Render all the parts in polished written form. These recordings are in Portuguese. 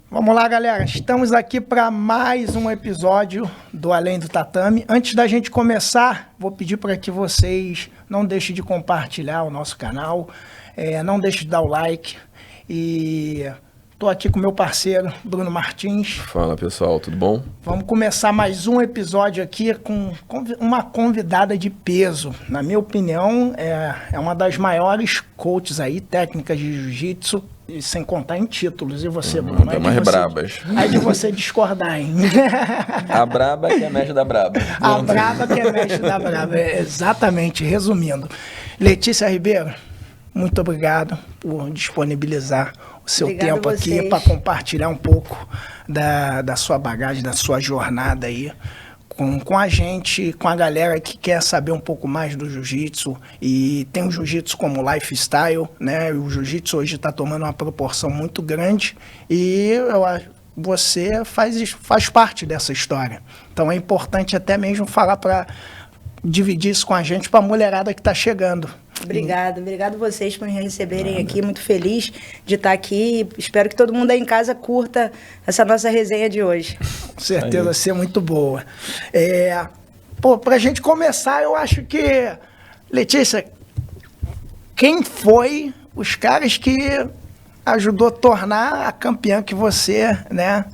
Vamos lá, galera. Estamos aqui para mais um episódio do Além do Tatame. Antes da gente começar, vou pedir para que vocês não deixem de compartilhar o nosso canal, não deixem de dar o like. E estou aqui com meu parceiro, Bruno Martins. Fala, pessoal, tudo bom? Vamos começar mais um episódio aqui com uma convidada de peso. Na minha opinião, é uma das maiores coaches aí, técnicas de jiu-jitsu, e sem contar em títulos. E você, Bruno? Tem umas brabas. Aí de você discordar, hein? A braba que é a mestre da braba. A braba que é mestre da braba. Exatamente, resumindo. Letícia Ribeiro, muito obrigado por disponibilizar o seu tempo aqui para compartilhar um pouco da sua bagagem, da sua jornada aí com a gente, com a galera que quer saber um pouco mais do jiu-jitsu. E tem o jiu-jitsu como lifestyle, né? O jiu-jitsu hoje está tomando uma proporção muito grande e você faz parte dessa história. Então é importante até mesmo falar para dividir isso com a gente, para a mulherada que está chegando. Obrigado vocês por me receberem aqui, muito feliz de estar aqui, espero que todo mundo aí em casa curta essa nossa resenha de hoje. Com certeza vai ser muito boa. Pra gente começar, eu acho que, Letícia, quem foi os caras que ajudou a tornar a campeã que você, né?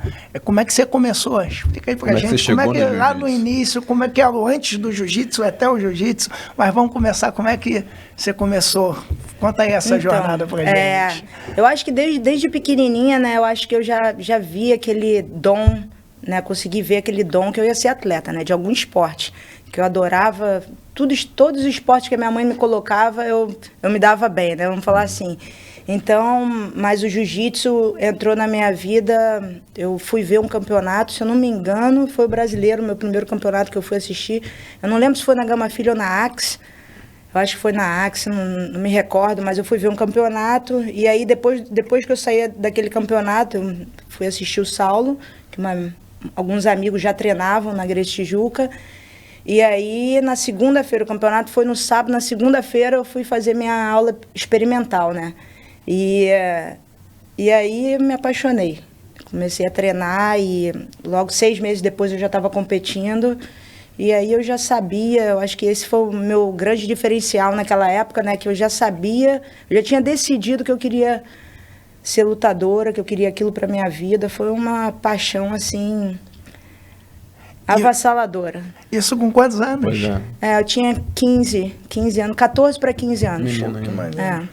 Como é que você começou? Explica aí pra gente. Como é que lá no início, como é que era antes do jiu-jitsu, até o jiu-jitsu, mas vamos começar, como é que você começou? Conta aí essa jornada pra gente. Eu acho que desde pequenininha, né, eu acho que eu já vi aquele dom, né, consegui ver aquele dom que eu ia ser atleta, né, de algum esporte, que eu adorava, todos os esportes que a minha mãe me colocava, eu me dava bem, né, vamos falar assim. Então, mas o jiu-jitsu entrou na minha vida, eu fui ver um campeonato, se eu não me engano, foi o brasileiro, meu primeiro campeonato que eu fui assistir. Eu não lembro se foi na Gama Filho ou na Axe, eu acho que foi na Axe, não me recordo, mas eu fui ver um campeonato, e aí depois que eu saí daquele campeonato, eu fui assistir o Saulo, que alguns amigos já treinavam na Grande Tijuca, e aí na segunda-feira, o campeonato foi no sábado, na segunda-feira eu fui fazer minha aula experimental, né? E aí eu me apaixonei. Comecei a treinar e logo 6 meses depois eu já estava competindo. E aí eu já sabia, eu acho que esse foi o meu grande diferencial naquela época, né? Que eu já sabia, eu já tinha decidido que eu queria ser lutadora, que eu queria aquilo para minha vida. Foi uma paixão, assim, avassaladora. Isso com quantos anos? Pois eu tinha 15 anos, 14 para 15 anos. Menina,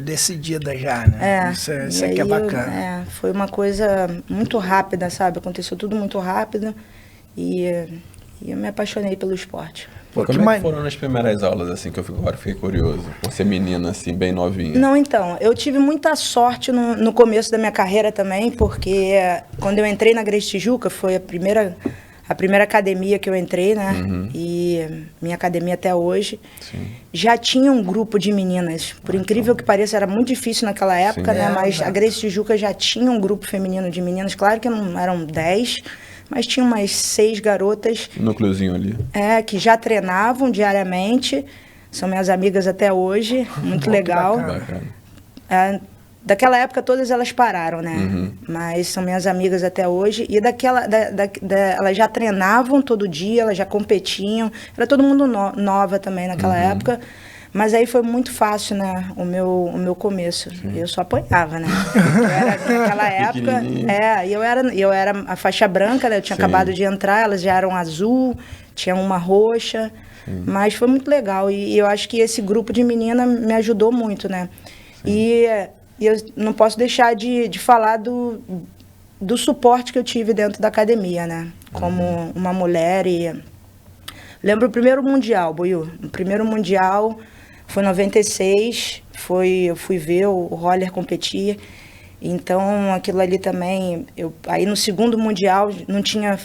decidida já, né? Isso aqui é bacana. Foi uma coisa muito rápida, sabe? Aconteceu tudo muito rápido e eu me apaixonei pelo esporte. Como é que foram nas primeiras aulas, assim, que agora fiquei curioso? Por ser menina, assim, bem novinha. Não, então, eu tive muita sorte no começo da minha carreira também, porque quando eu entrei na Grande Tijuca, foi a primeira academia que eu entrei, né? Uhum. E minha academia até hoje. Sim. Já tinha um grupo de meninas. Por incrível que pareça, era muito difícil naquela época, né? Mas a Grande Tijuca já tinha um grupo feminino de meninas. Claro que não eram 10, mas tinha umas 6 garotas. Núcleozinho ali. Que já treinavam diariamente. São minhas amigas até hoje. Muito legal. Bacana. Daquela época todas elas pararam, né? Uhum. Mas são minhas amigas até hoje. E elas já treinavam todo dia, elas já competiam. Era todo mundo nova também naquela época. Mas aí foi muito fácil, né? O meu começo. Sim. Eu só apanhava, né? Naquela época. Eu era a faixa branca, né? Eu tinha acabado de entrar, elas já eram azul, tinha uma roxa. Sim. Mas foi muito legal. E eu acho que esse grupo de menina me ajudou muito, né? Sim. E eu não posso deixar de falar do suporte que eu tive dentro da academia, né? Como uma mulher. E lembro o primeiro Mundial, Buiú. O primeiro Mundial foi em 96. Eu fui ver o Roller competir. Então, aquilo ali também... Aí no segundo Mundial, não tinha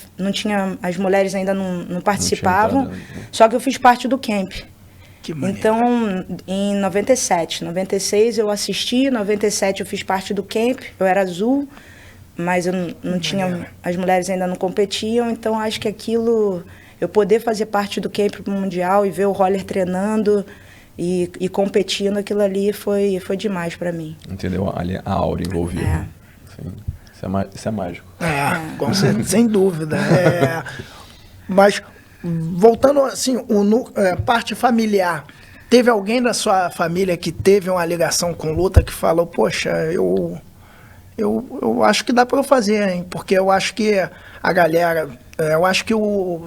as mulheres ainda não participavam. Só que eu fiz parte do camp. Então, em 97, 96 eu assisti, 97 eu fiz parte do camp, eu era azul, mas eu não tinha, as mulheres ainda não competiam, então acho que aquilo, eu poder fazer parte do camp mundial e ver o Roller treinando e competindo, aquilo ali foi demais para mim. Entendeu? A aura envolvida. Sim. Isso é mágico. Sem dúvida. Mas, voltando assim, parte familiar, teve alguém da sua família que teve uma ligação com luta que falou, poxa, eu acho que dá para eu fazer, hein? Porque eu acho que a galera, eu acho que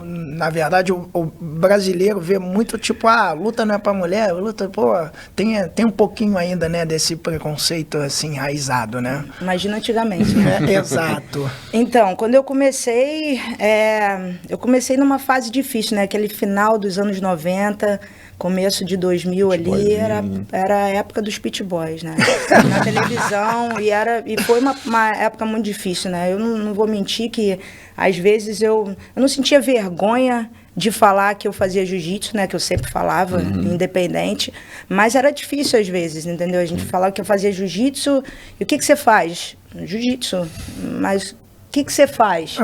na verdade o brasileiro vê muito tipo, luta não é para mulher, luta, pô, tem um pouquinho ainda, né, desse preconceito assim enraizado, né? Imagina antigamente, né? Exato. Então, quando eu comecei numa fase difícil, né? Aquele final dos anos 90, começo de 2000 ali, era a época dos Pit Boys, né? Na televisão, e foi uma época muito difícil, né? Eu não vou mentir que, às vezes, eu não sentia vergonha de falar que eu fazia jiu-jitsu, né? Que eu sempre falava, independente. Mas era difícil, às vezes, entendeu? A gente falava que eu fazia jiu-jitsu. E o que você faz? Jiu-jitsu. Mas o que você faz?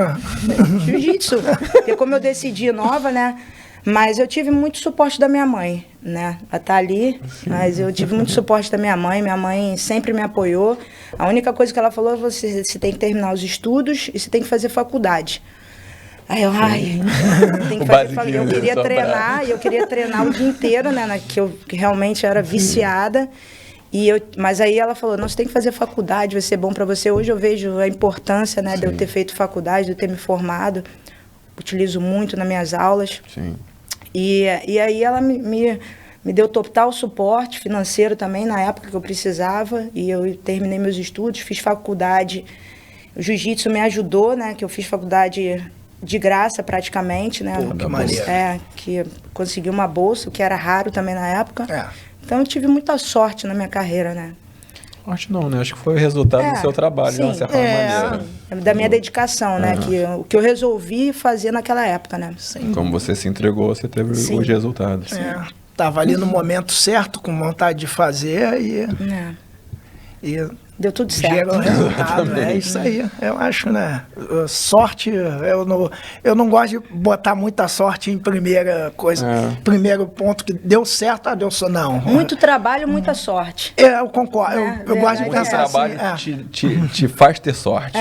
Jiu-jitsu. Porque como eu decidi nova, né? Mas eu tive muito suporte da minha mãe, né? Ela tá ali, mas eu tive muito suporte da minha mãe sempre me apoiou. A única coisa que ela falou é você tem que terminar os estudos e você tem que fazer faculdade. Aí tem que fazer, eu queria treinar o dia inteiro, né? Que realmente era viciada. Mas aí ela falou, não, você tem que fazer faculdade, vai ser bom para você. Hoje eu vejo a importância, né, de eu ter feito faculdade, de eu ter me formado. Utilizo muito nas minhas aulas. Sim. E aí ela me deu total suporte financeiro também, na época que eu precisava. E eu terminei meus estudos, fiz faculdade. O jiu-jitsu me ajudou, né? Que eu fiz faculdade de graça praticamente, né? Pô, que maneiro. Que consegui uma bolsa, o que era raro também na época. Então eu tive muita sorte na minha carreira, né? Acho não, né? Acho que foi o resultado do seu trabalho, de uma certa maneira. Da minha dedicação, né? O que eu resolvi fazer naquela época, né? Como você se entregou, você teve os resultados. Tava ali no momento certo, com vontade de fazer e deu tudo certo. Gerou resultado, é isso aí. Eu acho, né? Sorte, eu não gosto de botar muita sorte em primeira coisa. Primeiro ponto que deu certo, deu certo. Não. Muito trabalho, muita sorte. Eu concordo. Eu gosto de pensar assim. O trabalho te faz ter sorte.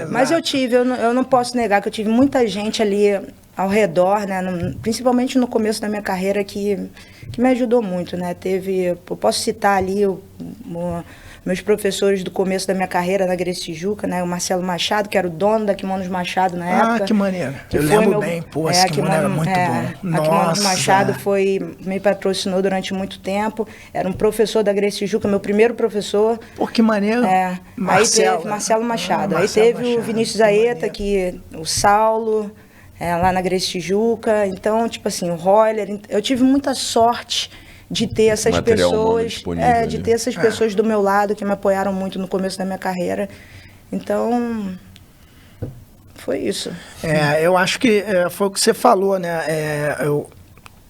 Mas eu não posso negar que eu tive muita gente ali ao redor, né? Principalmente no começo da minha carreira que me ajudou muito, né? Eu posso citar ali meus professores do começo da minha carreira na Gracie Tijuca, né? O Marcelo Machado, que era o dono da Kimonos Machado na época. Que maneiro. Eu lembro bem. Pô, esse kimono era muito bom. A Kimonos Machado me patrocinou durante muito tempo. Era um professor da Gracie Tijuca, meu primeiro professor. Pô, que maneiro. Aí teve Marcelo Machado. Aí teve o Vinícius Aeta, o Saulo, lá na Gracie Tijuca. Então, tipo assim, o Royler. Eu tive muita sorte de ter essas pessoas, ter essas pessoas do meu lado que me apoiaram muito no começo da minha carreira. Então, foi isso. Eu acho que foi o que você falou, né?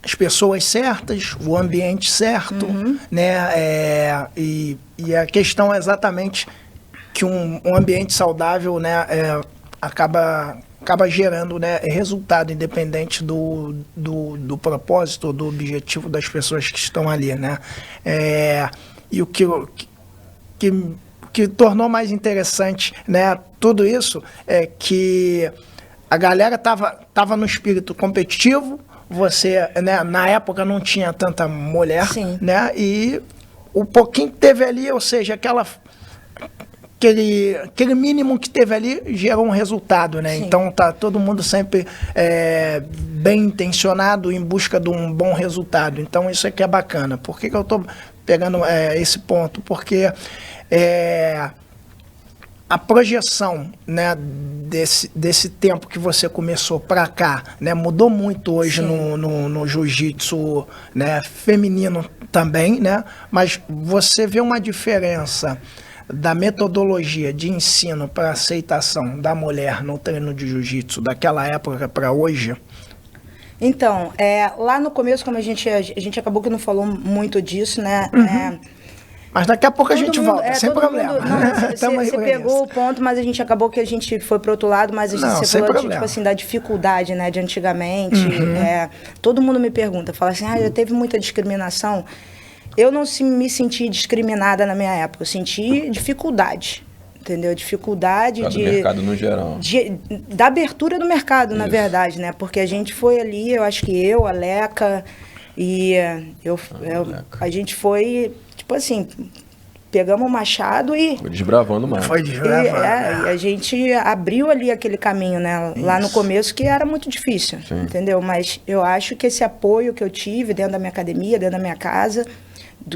As pessoas certas, o ambiente certo, né? E a questão é exatamente que um ambiente saudável, né? Acaba gerando, né, resultado independente do propósito, do objetivo das pessoas que estão ali, né? E o que tornou mais interessante, né, tudo isso é que a galera tava no espírito competitivo. Você, né, na época não tinha tanta mulher, né? E o pouquinho que teve ali, ou seja, aquele mínimo que teve ali gerou um resultado, né? Sim. Então tá todo mundo sempre bem intencionado em busca de um bom resultado. Então isso aqui é bacana. Por que eu tô pegando esse ponto? Porque a projeção, né, desse tempo que você começou para cá, né, mudou muito hoje no jiu-jitsu, né, feminino também, né? Mas você vê uma diferença da metodologia de ensino para aceitação da mulher no treino de jiu-jitsu daquela época para hoje? Então, lá no começo, como a gente acabou que não falou muito disso, né? Mas daqui a pouco a gente volta, sem problema. Você pegou o ponto, mas a gente acabou que a gente foi para outro lado, mas você falou tipo assim, da dificuldade, né, de antigamente. Todo mundo me pergunta, fala assim, já teve muita discriminação. Eu não me senti discriminada na minha época, eu senti dificuldade, entendeu? Dificuldade do mercado no geral. Da abertura do mercado, na verdade, né? Porque a gente foi ali, eu acho que a Leca e a gente foi, tipo assim, pegamos o machado e... Foi desbravando mais. Foi desbravando. E a gente abriu ali aquele caminho, né? Isso. Lá no começo, que era muito difícil, entendeu? Mas eu acho que esse apoio que eu tive dentro da minha academia, dentro da minha casa,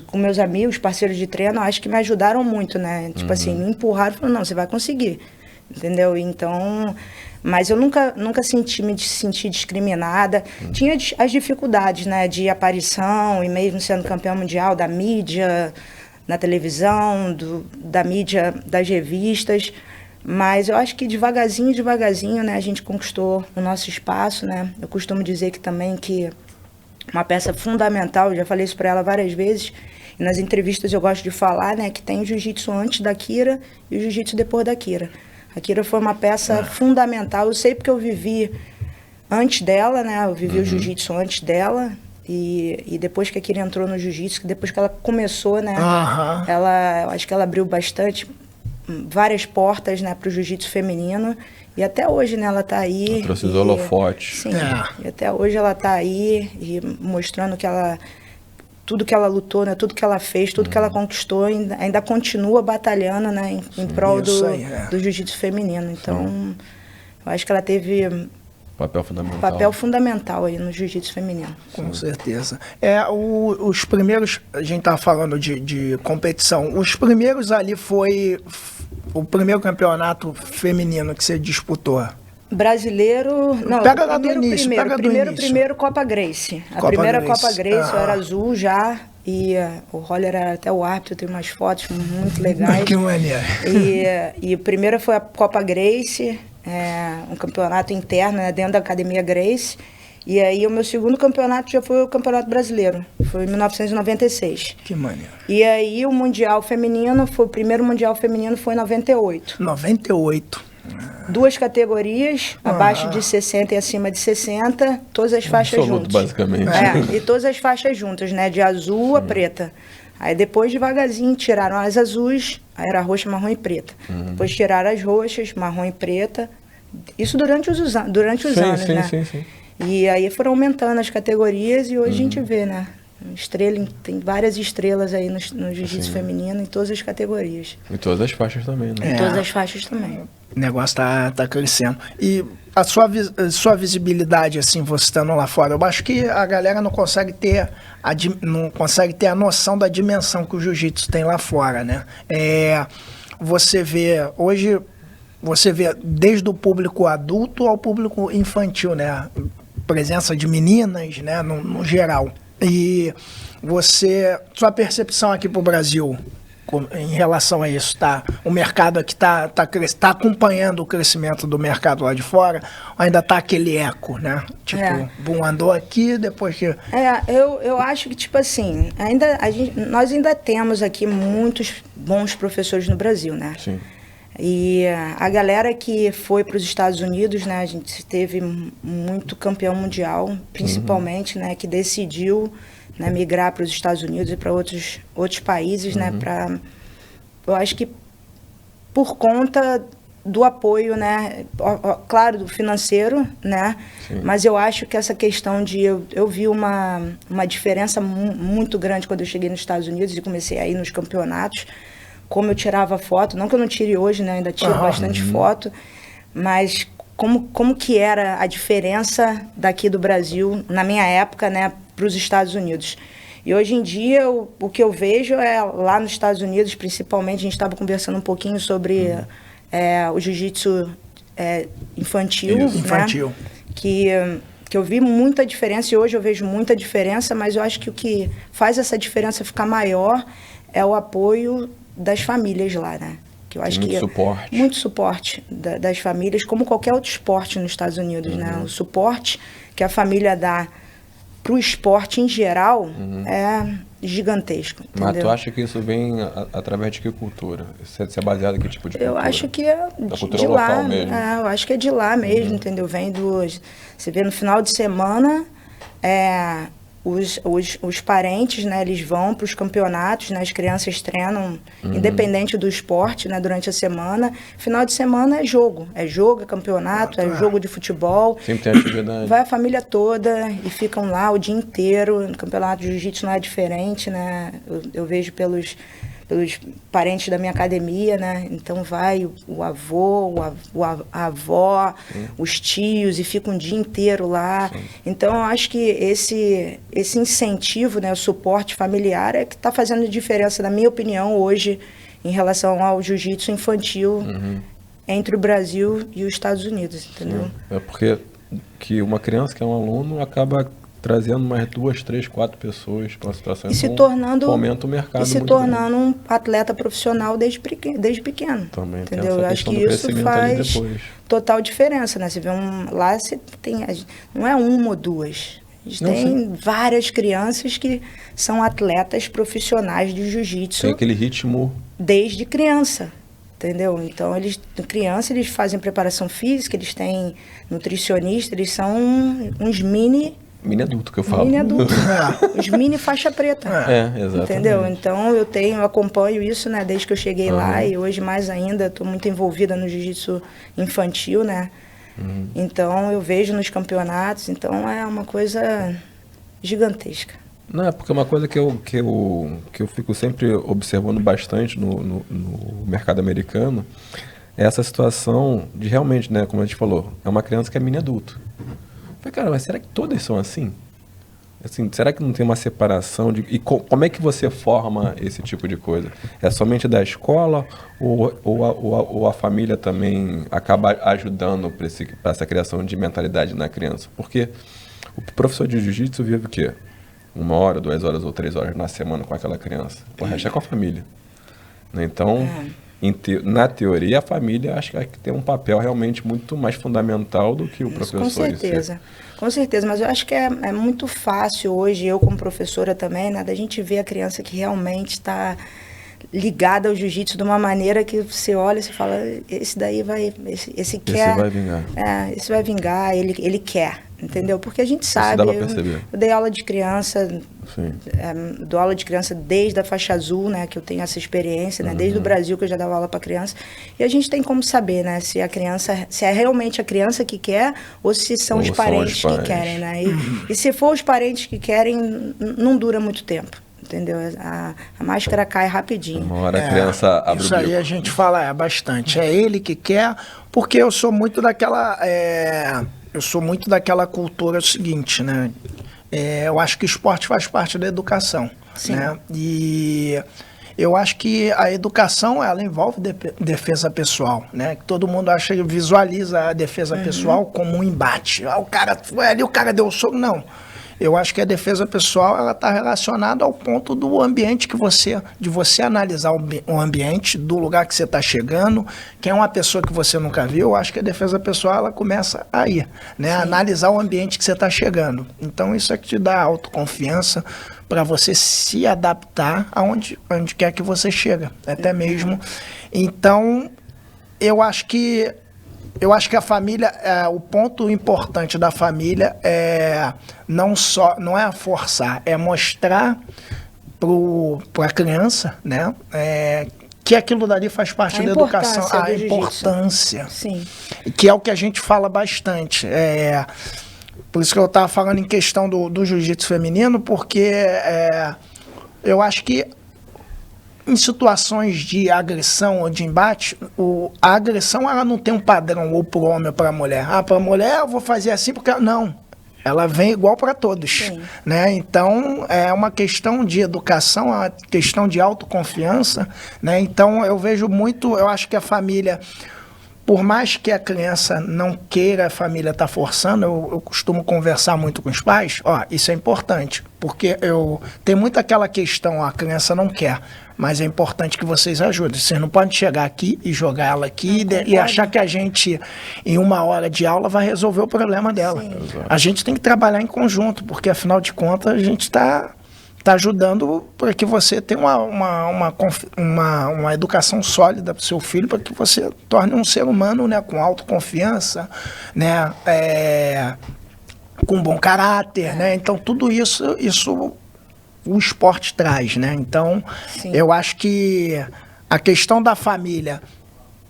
com meus amigos, parceiros de treino, acho que me ajudaram muito, né? Tipo assim, me empurraram e falaram, não, você vai conseguir, entendeu? Então... Mas eu nunca me senti discriminada. Tinha as dificuldades, né? De aparição, e mesmo sendo campeã mundial, da mídia... na televisão, da mídia, das revistas, mas eu acho que devagarzinho, né, a gente conquistou o nosso espaço, né? Eu costumo dizer que também que uma peça fundamental, eu já falei isso para ela várias vezes, e nas entrevistas eu gosto de falar, né, que tem o jiu-jitsu antes da Kira e o jiu-jitsu depois da Kira. A Kira foi uma peça fundamental, eu sei porque eu vivi antes dela, né, eu vivi o jiu-jitsu antes dela, e depois que a Kira entrou no jiu-jitsu, depois que ela começou, né, eu acho que ela abriu várias portas, né, para o jiu-jitsu feminino, e até hoje, né, ela está aí. Ela trouxe os holofotes. Sim, e até hoje ela está aí, e mostrando que tudo que ela lutou, né, tudo que ela fez, tudo que ela conquistou, ainda continua batalhando, né, em prol do jiu-jitsu feminino. Então, eu acho que ela teve... Papel fundamental aí no jiu-jitsu feminino. Com certeza. Os primeiros, a gente estava falando de competição, os primeiros ali foi o primeiro campeonato feminino que você disputou? Brasileiro... Não, pega lá do início. Primeiro Copa Gracie. A primeira Copa Gracie, eu era azul já, e o Roller era até o árbitro, tem umas fotos muito legais. Que maneiro. E a primeira foi a Copa Gracie, um campeonato interno, né, dentro da Academia Gracie. E aí o meu segundo campeonato já foi o Campeonato Brasileiro, foi em 1996. Que maneiro. E aí o Mundial Feminino, o primeiro Mundial Feminino foi em 98. 98. 2 categorias, abaixo de 60 e acima de 60, todas as faixas juntas. Basicamente. E todas as faixas juntas, né, de azul a preta. Aí depois, devagarzinho, tiraram as azuis, aí era roxa, marrom e preta. Depois tiraram as roxas, marrom e preta. Isso durante os anos, né? Sim. E aí foram aumentando as categorias e hoje a gente vê, né? Tem várias estrelas aí no jiu-jitsu feminino em todas as categorias. E todas as faixas também, né? Em todas as faixas também. O negócio tá crescendo. E a sua visibilidade, assim, você estando lá fora, eu acho que a galera não consegue ter a noção da dimensão que o jiu-jitsu tem lá fora, né? Hoje você vê desde o público adulto ao público infantil, né? Presença de meninas, né? No geral. E sua percepção aqui pro Brasil em relação a isso, tá? O mercado aqui tá acompanhando o crescimento do mercado lá de fora, ainda tá aquele eco, né? Tipo, boom, andou aqui, depois que... Eu acho que, tipo assim, nós ainda temos aqui muitos bons professores no Brasil, né? Sim. E a galera que foi para os Estados Unidos, né? A gente teve muito campeão mundial, principalmente, né? Que decidiu, né, migrar para os Estados Unidos e para outros países, né? Eu acho que por conta do apoio, né? Claro, do financeiro, né? Sim. Mas eu acho que essa questão de... Eu vi uma diferença muito grande quando eu cheguei nos Estados Unidos e comecei a ir nos campeonatos. Como eu tirava foto, não que eu não tire hoje, né? Ainda tiro bastante foto, mas como que era a diferença daqui do Brasil, na minha época, né, para os Estados Unidos. E hoje em dia, o que eu vejo lá nos Estados Unidos, principalmente, a gente estava conversando um pouquinho sobre o jiu-jitsu infantil, né? Que eu vi muita diferença, e hoje eu vejo muita diferença, mas eu acho que o que faz essa diferença ficar maior é o apoio das famílias lá, né? Que eu acho muito suporte das famílias, como qualquer outro esporte nos Estados Unidos, né? O suporte que a família dá pro esporte em geral é gigantesco, entendeu? Mas tu acha que isso vem através de que cultura? Isso é baseado em que tipo de cultura? Eu acho que é de lá mesmo. Eu acho que é de lá mesmo, entendeu? Vem você vê no final de semana os parentes, né, eles vão para os campeonatos, né, as crianças treinam, independente do esporte, né, durante a semana. Final de semana é jogo, é campeonato, é jogo de futebol. Sempre tem atividade. Vai a família toda e ficam lá o dia inteiro. No campeonato de jiu-jitsu não é diferente, né? Eu vejo pelos parentes da minha academia, né? Então vai o avô, a avó, os tios, e fica um dia inteiro lá. Sim. Então, eu acho que esse incentivo, né, o suporte familiar é que está fazendo diferença, na minha opinião, hoje, em relação ao jiu-jitsu infantil entre o Brasil e os Estados Unidos, entendeu? É porque que uma criança que é um aluno acaba trazendo mais 2, 3, 4 pessoas para a situação. E se tornando, fomenta o mercado. E se tornando um atleta profissional desde pequeno. Também entendeu? Eu acho que isso faz total diferença, né? Você vê lá você tem, não é uma ou duas. A gente tem várias crianças que são atletas profissionais de jiu-jitsu. Tem aquele ritmo desde criança. Entendeu? Então, eles fazem preparação física, eles têm nutricionista, eles são uns mini adulto, que eu falo. Mini adulto. Os mini faixa preta. Exatamente. Entendeu? Então, eu acompanho isso, né, desde que eu cheguei lá, e hoje mais ainda, estou muito envolvida no jiu-jitsu infantil, né? Então, eu vejo nos campeonatos, então é uma coisa gigantesca. Não, é porque é uma coisa que eu fico sempre observando bastante no mercado americano, é essa situação de realmente, né, como a gente falou, é uma criança que é mini adulto. Falei, cara, mas será que todas são assim? Assim, será que não tem uma separação? E como é que você forma esse tipo de coisa? É somente da escola ou a família também acaba ajudando para essa criação de mentalidade na criança? Porque o professor de jiu-jitsu vive o quê? 1 hora, 2 horas ou 3 horas na semana com aquela criança. O resto é com a família. Então, na teoria, a família acho que tem um papel realmente muito mais fundamental do que o professor. Com certeza. Com certeza, mas eu acho que é muito fácil hoje, eu como professora também, né, da gente ver a criança que realmente está ligada ao jiu-jitsu de uma maneira que você olha e você fala, esse daí vai, esse quer... Esse vai vingar. Esse vai vingar, ele quer, entendeu? Porque a gente sabe, dá pra perceber. Eu dei aula de criança, dou aula de criança desde a faixa azul, né, que eu tenho essa experiência, né, desde o Brasil que eu já dava aula para criança, e a gente tem como saber, né, se é realmente a criança que quer ou se são os parentes que querem, né, e se for os parentes que querem, não dura muito tempo. Entendeu? A máscara cai rapidinho. Uma hora a criança abre isso o bico. Aí a gente fala bastante. É ele que quer, porque eu sou muito daquela cultura seguinte, né? Eu acho que o esporte faz parte da educação. Sim. Né? E eu acho que a educação, ela envolve defesa pessoal, né? Que todo mundo visualiza a defesa pessoal como um embate. O cara foi ali, o cara deu o soco. Não. Eu acho que a defesa pessoal, ela está relacionada ao ponto do ambiente de você analisar o ambiente, do lugar que você está chegando, quem é uma pessoa que você nunca viu. Eu acho que a defesa pessoal, ela começa aí, né? Analisar o ambiente que você está chegando. Então, isso é que te dá autoconfiança para você se adaptar aonde quer que você chega, até mesmo. Então, eu acho que a família, o ponto importante da família não é forçar, é mostrar para a criança, né, que aquilo dali faz parte da educação, a importância, sim, que é o que a gente fala bastante. Por isso que eu estava falando em questão do jiu-jitsu feminino, porque eu acho que em situações de agressão ou de embate, a agressão, ela não tem um padrão ou para o homem ou para a mulher. Para a mulher eu vou fazer assim porque... Não, ela vem igual para todos. Né? Então, é uma questão de educação, é uma questão de autoconfiança. Né? Então, eu acho que a família... Por mais que a criança não queira, a família está forçando, eu costumo conversar muito com os pais, isso é importante, porque tem muito aquela questão, a criança não quer, mas é importante que vocês ajudem. Vocês não podem chegar aqui e jogar ela aqui e achar que a gente, em 1 hora de aula, vai resolver o problema dela. A gente tem que trabalhar em conjunto, porque afinal de contas a gente está ajudando para que você tenha uma educação sólida para o seu filho, para que você torne um ser humano, né, com autoconfiança, né, com bom caráter, né? Então, tudo isso o esporte traz, né? Então, eu acho que a questão da família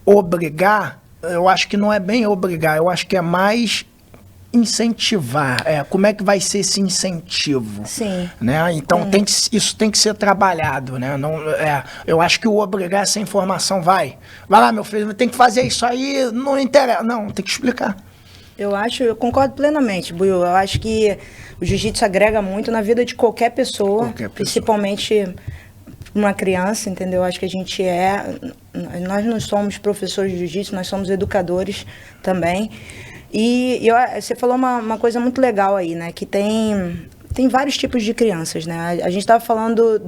obrigar, eu acho que não é bem obrigar, eu acho que é mais incentivar. Como é que vai ser esse incentivo? Sim. Né? Então, isso tem que ser trabalhado, né? Não, eu acho que o obrigar essa informação vai lá, meu filho, tem que fazer isso aí, não interessa. Não, tem que explicar. Eu concordo plenamente, Buiu. Eu acho que o jiu-jitsu agrega muito na vida de qualquer pessoa. Principalmente uma criança, entendeu? Eu acho que nós não somos professores de jiu-jitsu, nós somos educadores também. E você falou uma coisa muito legal aí, né? Que tem vários tipos de crianças, né? A gente estava falando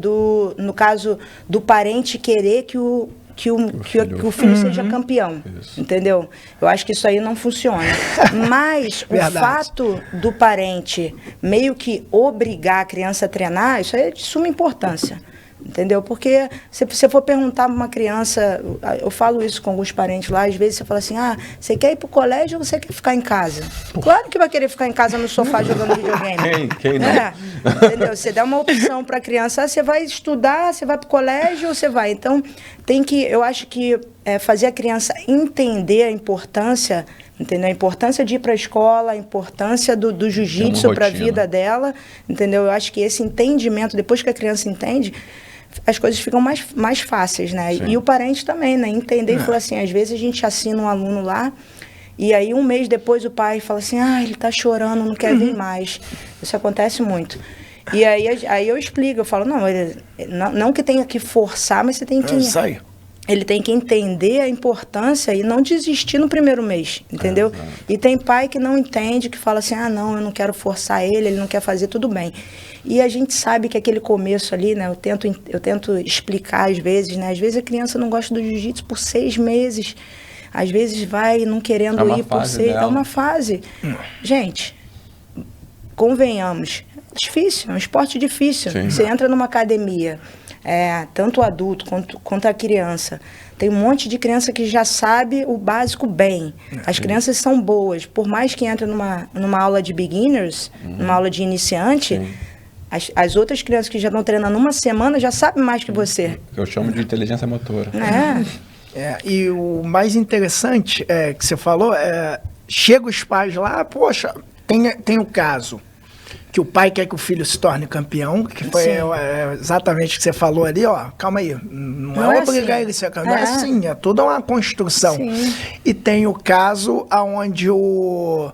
no caso do parente querer que o filho seja campeão, entendeu? Eu acho que isso aí não funciona. Mas o fato do parente meio que obrigar a criança a treinar, isso aí é de suma importância. Entendeu? Porque se você for perguntar para uma criança, eu falo isso com alguns parentes lá, às vezes você fala assim, você quer ir para o colégio ou você quer ficar em casa? Claro que vai querer ficar em casa no sofá jogando videogame. Quem não? Entendeu? Você dá uma opção para a criança, você vai estudar, você vai para o colégio ou você vai? Então, eu acho que fazer a criança entender a importância, entendeu? A importância de ir para a escola, a importância do jiu-jitsu para a vida dela, entendeu? Eu acho que esse entendimento, depois que a criança entende, as coisas ficam mais fáceis, né? Sim. E o parente também, né? Entender e falar assim, às vezes a gente assina um aluno lá, e aí um mês depois o pai fala assim, ele tá chorando, não quer vir mais. Isso acontece muito. E aí eu explico, eu falo, não que tenha que forçar, mas você tem que... Ele tem que entender a importância e não desistir no primeiro mês, entendeu? E tem pai que não entende, que fala assim, não, eu não quero forçar ele não quer fazer, tudo bem. E a gente sabe que aquele começo ali, né, eu tento explicar às vezes, né, às vezes a criança não gosta do jiu-jitsu por 6 meses, às vezes vai não querendo ir por 6, é uma fase. Gente, convenhamos, difícil, é um esporte difícil. Sim. Você entra numa academia, tanto o adulto quanto a criança. Tem um monte de criança que já sabe o básico bem. As crianças são boas. Por mais que entre numa aula de beginners, numa aula de iniciante, as outras crianças que já estão treinando uma semana já sabem mais que você. Eu chamo de inteligência motora. E o mais interessante que você falou, chega os pais lá, poxa, tem o caso que o pai quer que o filho se torne campeão, que foi exatamente o que você falou ali, calma aí, não é obrigar ele a ser campeão, não é assim, é toda uma construção. Sim. E tem o caso onde o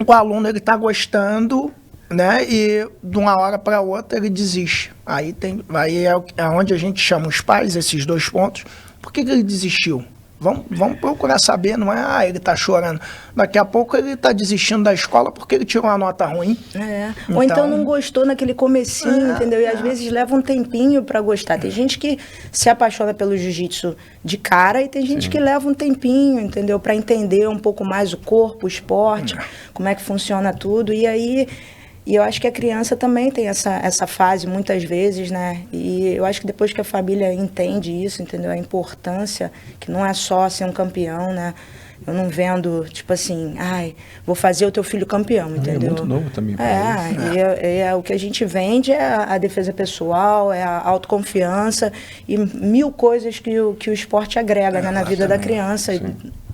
aluno ele está gostando, né, e de uma hora para outra ele desiste. Aí é onde a gente chama os pais, esses 2 pontos, por que ele desistiu? Vamos procurar saber, não é, ele tá chorando. Daqui a pouco ele tá desistindo da escola porque ele tirou uma nota ruim. Ou então não gostou naquele comecinho, entendeu? E às vezes leva um tempinho para gostar. Tem gente que se apaixona pelo jiu-jitsu de cara e tem gente que leva um tempinho, entendeu? Para entender um pouco mais o corpo, o esporte, como é que funciona tudo. E eu acho que a criança também tem essa fase muitas vezes, né? E eu acho que depois que a família entende isso, entendeu? A importância, que não é só ser um campeão, né? Eu não vendo, tipo assim, vou fazer o teu filho campeão, entendeu? É muito novo também. O que a gente vende é a defesa pessoal, é a autoconfiança e 1000 coisas que o esporte agrega, né, na vida da criança e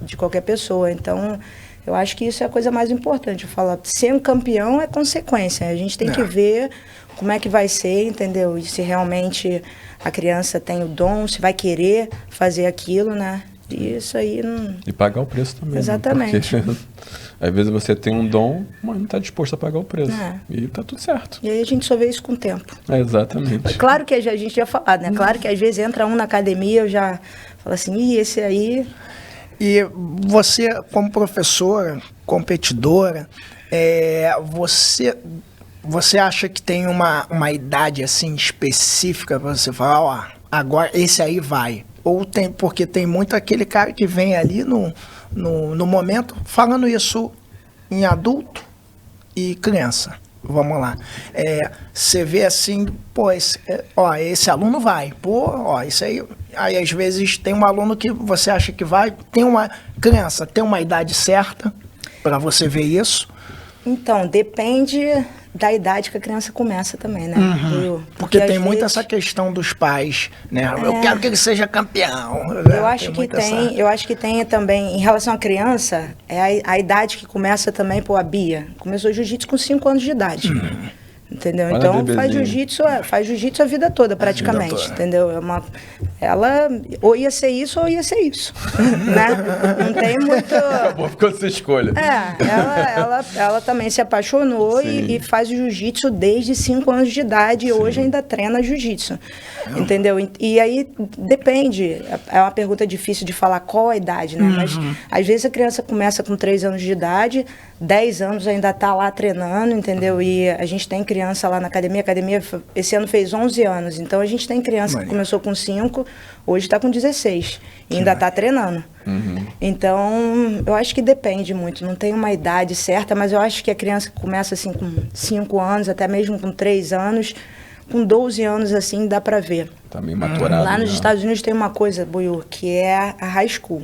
de qualquer pessoa. Então, eu acho que isso é a coisa mais importante. Eu falo, ser um campeão é consequência. A gente tem que ver como é que vai ser, entendeu? E se realmente a criança tem o dom, se vai querer fazer aquilo, né? Isso aí não... E pagar o preço também. Exatamente. Né? Porque às vezes você tem um dom, mas não está disposto a pagar o preço. E tá tudo certo. E aí a gente só vê isso com o tempo. Exatamente. Claro que a gente já falou, né? Claro que às vezes entra um na academia, eu já falo assim, esse aí... E você, como professora, competidora, você acha que tem uma idade assim específica para você falar, agora esse aí vai? Ou tem, porque tem muito aquele cara que vem ali no momento, falando isso em adulto e criança. Vamos lá. Você vê assim, esse aluno vai. Isso aí. Aí às vezes tem um aluno que você acha que vai, tem uma criança, tem uma idade certa para você ver isso. Então, depende da idade que a criança começa também, né? Porque tem muito essa questão dos pais, né? Eu quero que ele seja campeão. Eu acho que tem, eu acho que tem também, em relação à criança, é a idade que começa também, pô, a Bia começou jiu-jitsu com 5 anos de idade. Entendeu? Olha, então bebezinho. faz jiu-jitsu a vida toda, praticamente. Vida toda. Entendeu? Ela ou ia ser isso ou ia ser isso. Né? Não tem muito. Acabou ficando essa escolha. Ela também se apaixonou e faz o jiu-jitsu desde 5 anos de idade e hoje ainda treina jiu-jitsu. Entendeu? E aí depende. É uma pergunta difícil de falar qual a idade, né? Mas às vezes a criança começa com 3 anos de idade, 10 anos ainda está lá treinando, entendeu? E a gente tem criança lá na academia. A academia esse ano fez 11 anos. Então a gente tem criança que começou com 5, hoje está com 16. E ainda está treinando. Então, eu acho que depende muito. Não tem uma idade certa, mas eu acho que a criança que começa assim com 5 anos, até mesmo com 3 anos, com 12 anos assim, dá para ver. Tá meio maturado. Lá nos Estados Unidos tem uma coisa, Buiú, que é a high school.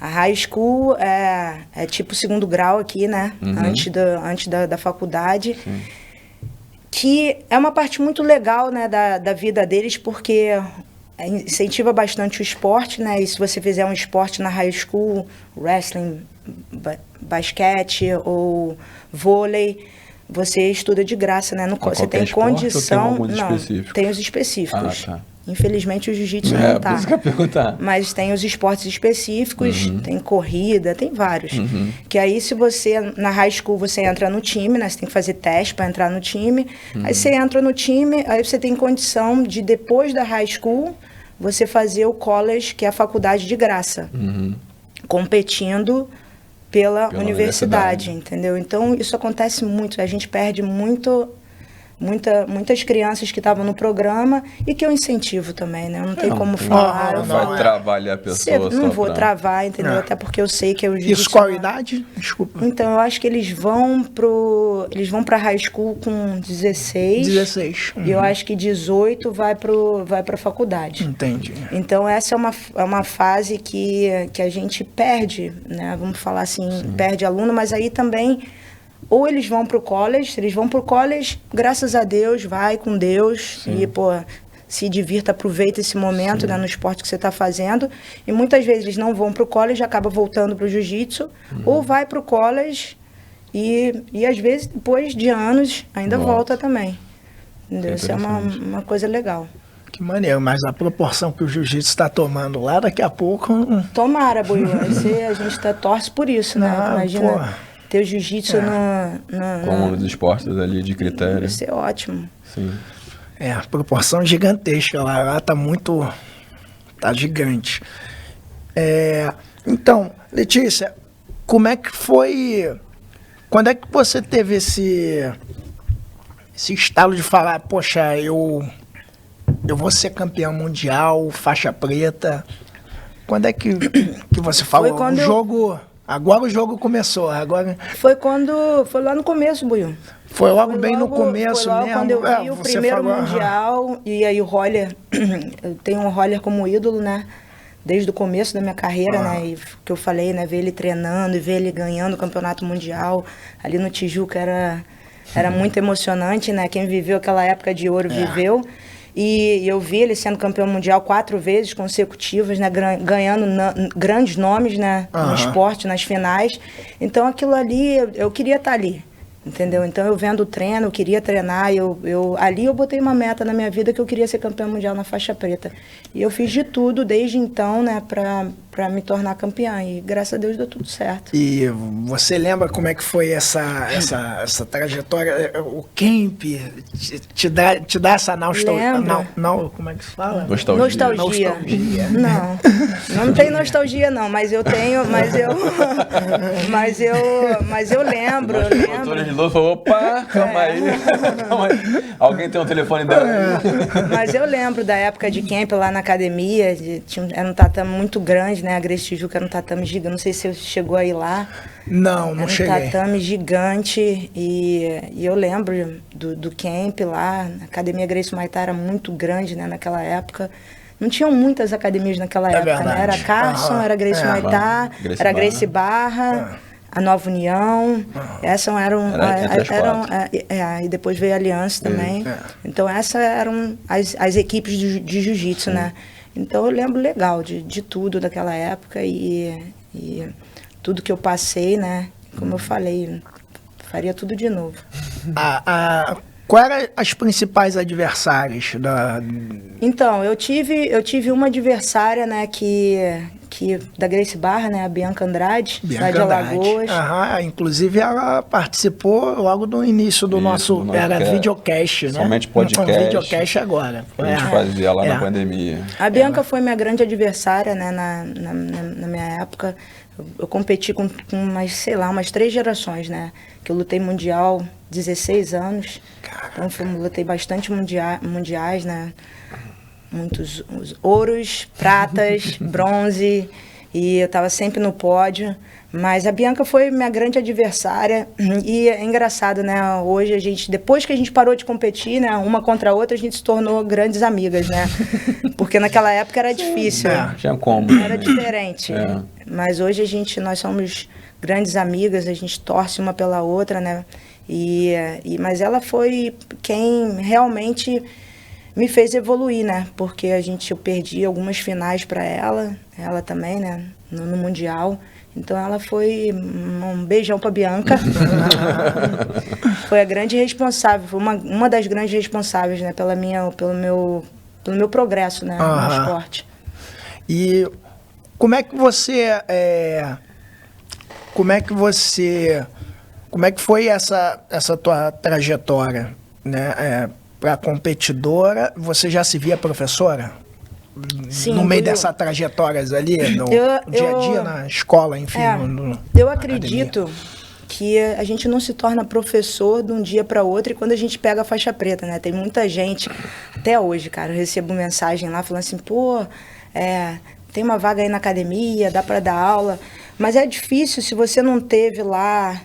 A high school é tipo segundo grau aqui, né? Antes da faculdade. Sim. Que é uma parte muito legal, né, da vida deles, porque incentiva bastante o esporte, né? E se você fizer um esporte na high school, wrestling, basquete ou vôlei, você estuda de graça, né? Você tem condição. Tem os específicos. Tá. Infelizmente o jiu-jitsu não tá. Por isso que eu ia perguntar. Mas tem os esportes específicos, tem corrida, tem vários. Que aí se você, na high school, você entra no time, né? Você tem que fazer teste para entrar no time. Aí você entra no time, aí você tem condição de, depois da high school, você fazer o college, que é a faculdade de graça. Competindo pela universidade, entendeu? Então isso acontece muito. A gente perde muitas crianças que estavam no programa e que eu incentivo também, né? Não tem como falar. Não vai trabalhar a pessoa. Não vou travar, entendeu? Até porque eu sei que eu Isso qual a idade? Desculpa. Então, eu acho que eles vão pra high school com 16. 16. E eu acho que 18 vai pra faculdade. Entendi. Então, essa é uma fase que a gente perde, né? Vamos falar assim, perde aluno, mas aí também ou eles vão pro college, se eles vão pro college, graças a Deus, vai com Deus e, pô, se divirta, aproveita esse momento, né, no esporte que você está fazendo. E muitas vezes eles não vão pro college, acaba voltando pro jiu-jitsu, ou vai pro college e às vezes, depois de anos, ainda volta também. Entendeu? Isso é uma coisa legal. Que maneiro, mas a proporção que o jiu-jitsu está tomando lá, daqui a pouco... Tomara, Buiú, a gente torce por isso, né? Imagina... Pô. Ter o jiu-jitsu como um dos esportes ali de critério. Isso é ótimo. Sim. A proporção gigantesca lá tá muito... tá gigante. Então, Letícia, como é que foi... Quando é que você teve esse estalo de falar, poxa, eu vou ser campeão mundial, faixa preta? Quando é que você falou? Agora o jogo começou. Foi lá no começo, Buiú. Foi logo bem no começo foi logo mesmo. Quando eu vi o primeiro mundial, e aí o Roller, eu tenho o Roller como ídolo, né? Desde o começo da minha carreira, né? E que eu falei, né? Ver ele treinando e ver ele ganhando o campeonato mundial ali no Tijuca era muito emocionante, né? Quem viveu aquela época de ouro viveu. E eu vi ele sendo campeão mundial 4 vezes consecutivas, né? Ganhando grandes nomes, né? No esporte, nas finais. Então, aquilo ali, eu queria estar ali, entendeu? Então, eu vendo o treino, eu queria treinar. Ali eu botei uma meta na minha vida que eu queria ser campeão mundial na faixa preta. E eu fiz de tudo desde então, né? Pra me tornar campeã. E, graças a Deus, deu tudo certo. E você lembra como é que foi essa trajetória? O camp te dá essa nostalgia? Como é que se fala? Nostalgia. Não tem nostalgia, não. Mas eu tenho... Mas eu lembro. O doutor de novo falou, opa, calma aí. Alguém tem um telefone dela? Mas eu lembro da época de camp lá na academia. Era um tatame muito grande, né? A Gracie Tijuca era um tatame gigante. Não sei se você chegou aí lá. Não cheguei. Era um tatame gigante. E eu lembro do camp lá. A academia Gracie Muay Thai era muito grande, né? Naquela época. Não tinham muitas academias naquela época, verdade. né? Era Carson, era Gracie Muay Thai, era Gracie Barra. a Nova União, essas eram e depois veio a Aliança também. Então essas eram as equipes de jiu-jitsu, né? Então eu lembro legal de tudo daquela época e tudo que eu passei, né? Como eu falei, faria tudo de novo. Qual eram as principais adversárias da... Então, eu tive uma adversária, né, que da Gracie Barra, né, a Bianca Andrade, lá de Alagoas. Inclusive ela participou logo do início do nosso videocast, né? Somente podcast. Videocast agora. A gente fazia lá na pandemia. A Bianca foi minha grande adversária, né, na minha época. Eu competi com umas 3 gerações, né? Que eu lutei mundial 16 anos. Então lutei bastante mundiais, né? Muitos ouros, pratas, bronze, e eu estava sempre no pódio. Mas a Bianca foi minha grande adversária e é engraçado, né? Hoje depois que a gente parou de competir, né? Uma contra a outra, a gente se tornou grandes amigas, né? Porque naquela época era difícil. Tinha como. Era diferente. Mas hoje nós somos grandes amigas, a gente torce uma pela outra, né? Mas ela foi quem realmente me fez evoluir, né? Porque eu perdi algumas finais para ela também, né? No Mundial. Então ela foi um beijão para Bianca. Foi a grande responsável, foi uma das grandes responsáveis, né? Pelo meu progresso, né? No esporte. E como é que foi essa tua trajetória, né? Para competidora, você já se via professora? Sim, no meio dessas trajetórias ali, no dia a dia, na escola, enfim. Eu acredito que a gente não se torna professor de um dia para outro e quando a gente pega a faixa preta, né? Tem muita gente, até hoje, cara, eu recebo mensagem lá falando assim, tem uma vaga aí na academia, dá para dar aula, mas é difícil se você não teve lá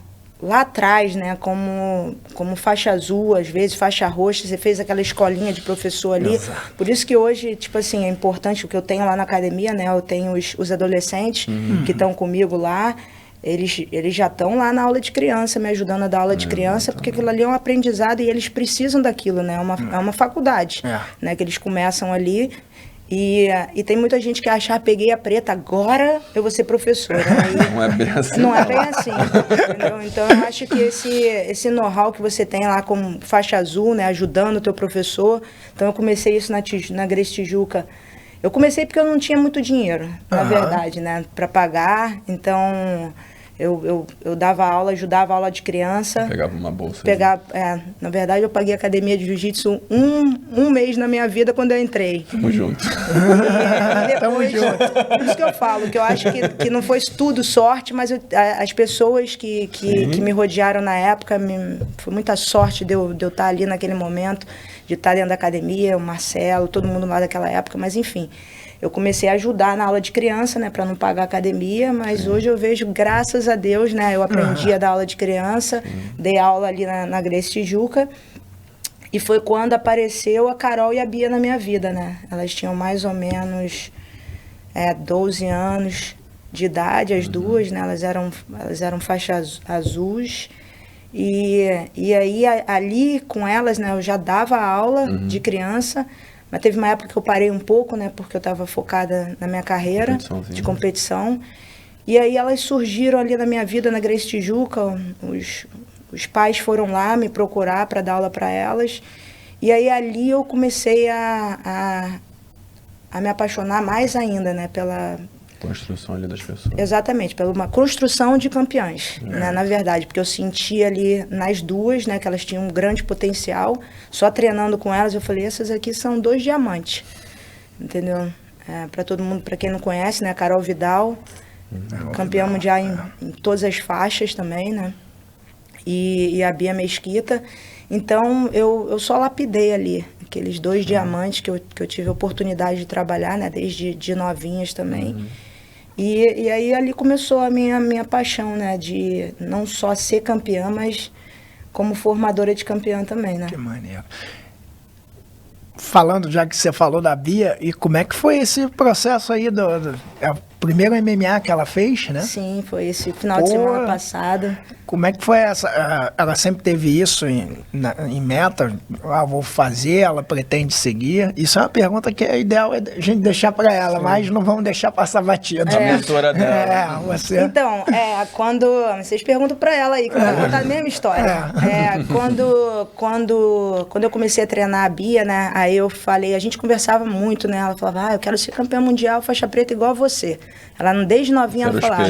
atrás, né, como faixa azul, às vezes faixa roxa, você fez aquela escolinha de professor ali. Exato. Por isso que hoje, tipo assim, é importante o que eu tenho lá na academia, né, eu tenho os adolescentes que estão comigo lá, eles já estão lá na aula de criança, me ajudando a dar aula de criança, porque aquilo ali é um aprendizado e eles precisam daquilo, né, é uma faculdade, né, que eles começam ali. E tem muita gente que acha, peguei a preta, agora eu vou ser professora. Não é bem assim. Não é bem assim, entendeu? Então eu acho que esse know-how que você tem lá como faixa azul, né, ajudando o teu professor. Então eu comecei isso na Gracie Tijuca. Eu comecei porque eu não tinha muito dinheiro, na verdade, né, para pagar. Então eu dava aula, ajudava a aula de criança. Pegava uma bolsa. Na verdade, eu paguei academia de jiu-jitsu um mês na minha vida quando eu entrei. Tamo junto. Tamo junto. Por isso que eu falo, que eu acho que não foi tudo sorte, mas as pessoas que me rodearam na época, foi muita sorte de eu estar ali naquele momento, de estar dentro da academia, o Marcelo, todo mundo lá daquela época, mas enfim. Eu comecei a ajudar na aula de criança, né, para não pagar a academia, mas hoje eu vejo, graças a Deus, né, eu aprendi a dar aula de criança, dei aula ali na Gracie Tijuca, e foi quando apareceu a Carol e a Bia na minha vida, né? Elas tinham mais ou menos 12 anos de idade, as duas, né? Elas eram faixas azuis, e aí ali com elas, né, eu já dava aula de criança. Mas teve uma época que eu parei um pouco, né? Porque eu estava focada na minha carreira de competição. E aí elas surgiram ali na minha vida, na Gracie Tijuca. Os pais foram lá me procurar para dar aula para elas. E aí ali eu comecei a me apaixonar mais ainda, né? Pela construção ali das pessoas. Exatamente, pela uma construção de campeãs, né, na verdade, porque eu senti ali nas duas, né, que elas tinham um grande potencial. Só treinando com elas, eu falei, essas aqui são 2 diamantes, entendeu? Para todo mundo, para quem não conhece, né, Carol Vidal, campeã mundial em todas as faixas também, né, e a Bia Mesquita. Então, eu só lapidei ali aqueles 2 diamantes que eu tive a oportunidade de trabalhar, né, desde de novinhas também. E aí ali começou a minha paixão, né, de não só ser campeã, mas como formadora de campeã também, né. Que maneiro. Falando, já que você falou da Bia, e como é que foi esse processo aí primeiro MMA que ela fez, né? Sim, foi esse final de semana passado. Como é que foi essa? Ela sempre teve isso em meta? Vou fazer, ela pretende seguir? Isso é uma pergunta que é ideal a gente deixar para ela, mas não vamos deixar passar batida. A mentora dela. Você... Então, quando... Vocês perguntam para ela aí, que eu vou contar a mesma história. Quando eu comecei a treinar a Bia, né? Aí eu falei, a gente conversava muito, né? Ela falava, eu quero ser campeã mundial faixa preta igual a você. Ela desde novinha ela falava,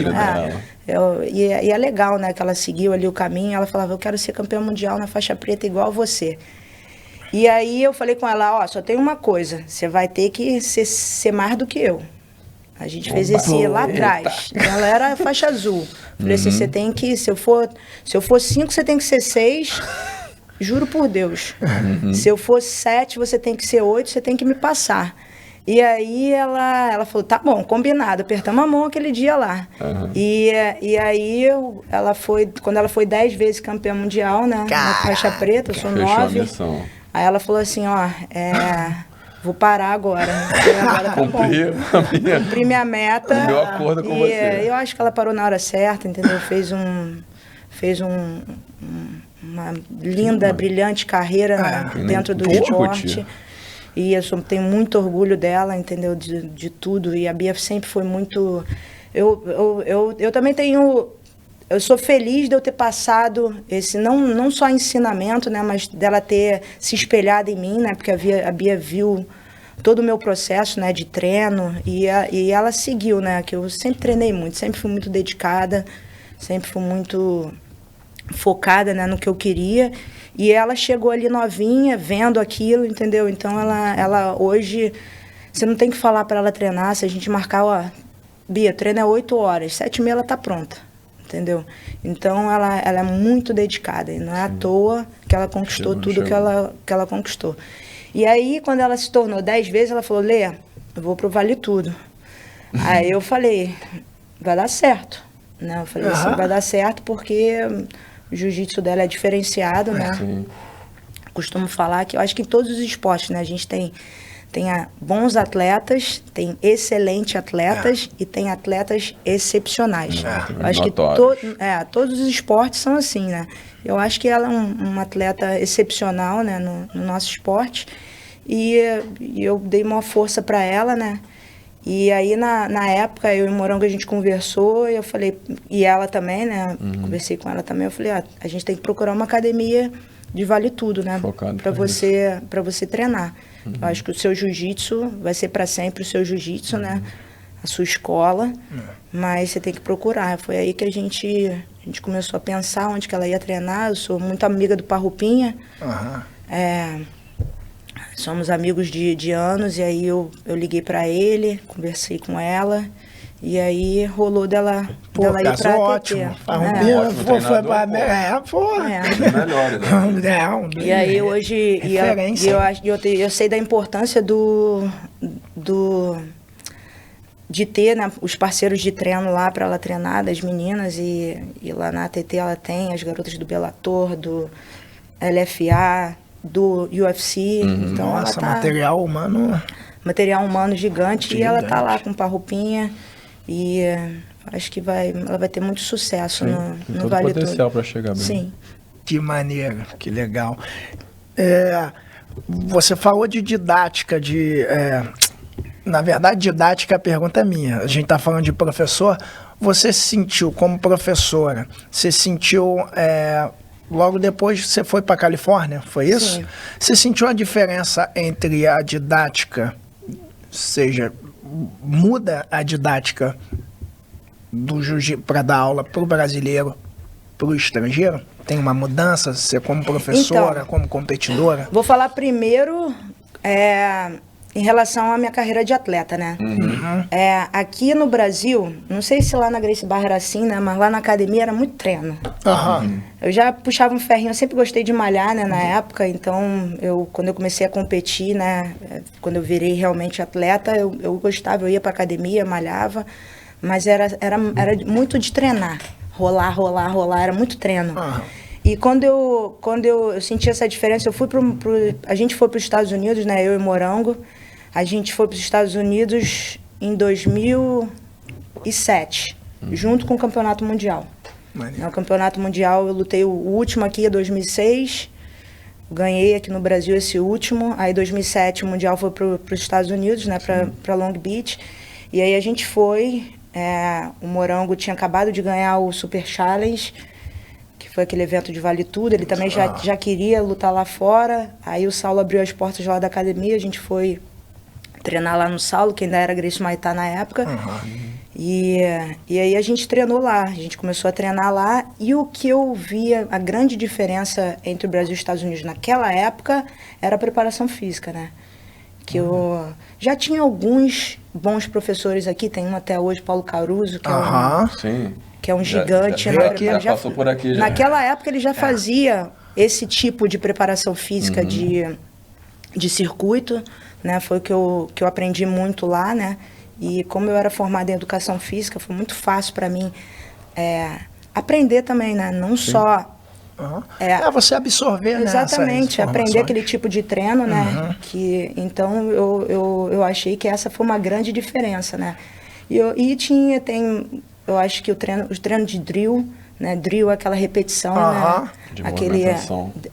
e é legal, né, que ela seguiu ali o caminho, ela falava, eu quero ser campeã mundial na faixa preta igual a você. E aí eu falei com ela, só tem uma coisa, você vai ter que ser mais do que eu. A gente fez esse lá atrás. Ela era faixa azul. Falei assim, você tem que, se eu for 5, você tem que ser 6, juro por Deus. Se eu for 7, você tem que ser 8, você tem que me passar. E aí ela falou, tá bom, combinado, apertamos a mão aquele dia lá. E aí quando ela foi 10 vezes campeã mundial, né, na faixa preta, eu sou 9. Aí ela falou assim, vou parar agora. Agora tá Cumpri minha meta. Meu acordo com você. Eu acho que ela parou na hora certa, entendeu? Fez uma linda, brilhante carreira dentro do esporte. E eu tenho muito orgulho dela, entendeu? De tudo. E a Bia sempre foi muito... Eu também tenho... Eu sou feliz de eu ter passado esse, não só ensinamento, né? Mas dela ter se espelhado em mim, né? Porque a Bia viu todo o meu processo, né? De treino. E ela seguiu, né? Que eu sempre treinei muito, sempre fui muito dedicada. Sempre fui muito focada, né? No que eu queria. E ela chegou ali novinha, vendo aquilo, entendeu? Então, ela hoje, você não tem que falar para ela treinar. Se a gente marcar, Bia, treino é 8 horas, 7h30 ela tá pronta, entendeu? Então, ela é muito dedicada. E não é à toa que ela conquistou tudo que ela conquistou. E aí, quando ela se tornou 10 vezes, ela falou, Lê, eu vou pro Vale Tudo. Aí eu falei, vai dar certo. Né? Eu falei assim, vai dar certo porque... O jiu-jitsu dela é diferenciado, né? Sim. Costumo falar que eu acho que em todos os esportes, né? A gente tem bons atletas, tem excelentes atletas e tem atletas excepcionais. Eu acho que todos os esportes são assim, né? Eu acho que ela é uma atleta excepcional, né? No nosso esporte. E eu dei uma força para ela, né? E aí, na época, eu e o Morango, a gente conversou e eu falei... E ela também, né? Conversei com ela também. Eu falei, a gente tem que procurar uma academia de vale tudo, né? Para você treinar. Eu acho que o seu jiu-jitsu vai ser para sempre o seu jiu-jitsu, né? A sua escola. Mas você tem que procurar. Foi aí que a gente começou a pensar onde que ela ia treinar. Eu sou muito amiga do Parrupinha. Somos amigos de anos, e aí eu liguei para ele, conversei com ela, e aí rolou dela ir pra ótimo. Foi pra melhor, né? E aí hoje eu sei da importância de ter, né, os parceiros de treino lá para ela treinar, das meninas, e lá na ATT ela tem as garotas do Bellator, do LFA, do UFC. Então nossa, material humano gigante. E ela tá lá com Parrupinha e acho que ela vai ter muito sucesso no Vale Tudo. Potencial para chegar bem. Sim. Que maneiro, que legal. Você falou de didática, na verdade, didática, a pergunta é minha. A gente tá falando de professor. Você se sentiu como professora? Você sentiu logo depois você foi para a Califórnia, foi isso? Sim. Você sentiu a diferença entre a didática, muda a didática do jiu-jitsu para dar aula para o brasileiro, para o estrangeiro? Tem uma mudança, você como professora, então, como competidora? Vou falar primeiro em relação à minha carreira de atleta, né? Aqui no Brasil, não sei se lá na Gracie Barra era assim, né? Mas lá na academia era muito treino. Eu já puxava um ferrinho, eu sempre gostei de malhar, né? Na época, então, quando eu comecei a competir, né? Quando eu virei realmente atleta, eu gostava, eu ia pra academia, malhava, mas era muito de treinar. Rolar, era muito treino. E quando eu senti essa diferença, a gente foi para os Estados Unidos, né? Eu e Morango. A gente foi para os Estados Unidos em 2000, 2007, junto com o Campeonato Mundial. No Campeonato Mundial eu lutei o último aqui, 2006, ganhei aqui no Brasil esse último, aí 2007 o Mundial foi para os Estados Unidos, né, para Long Beach, e aí a gente foi, o Morango tinha acabado de ganhar o Super Challenge, que foi aquele evento de Vale Tudo, ele também já queria lutar lá fora, aí o Saulo abriu as portas lá da academia, a gente foi treinar lá no Saulo, que ainda era Gracie Maitá na época, e aí a gente treinou lá, a gente começou a treinar lá, e o que eu via, a grande diferença entre o Brasil e os Estados Unidos naquela época, era a preparação física, né? Que eu já tinha alguns bons professores aqui, tem um até hoje, Paulo Caruso, que é um gigante. Já passou por aqui. Naquela época ele já fazia esse tipo de preparação física de circuito, né? Foi o que eu aprendi muito lá, né? E como eu era formada em educação física, foi muito fácil para mim aprender também, né? Não só... você absorver, né? Exatamente, aprender aquele tipo de treino, né? Então eu achei que essa foi uma grande diferença, né? Eu acho que o treino de drill, né? Drill é aquela repetição, né?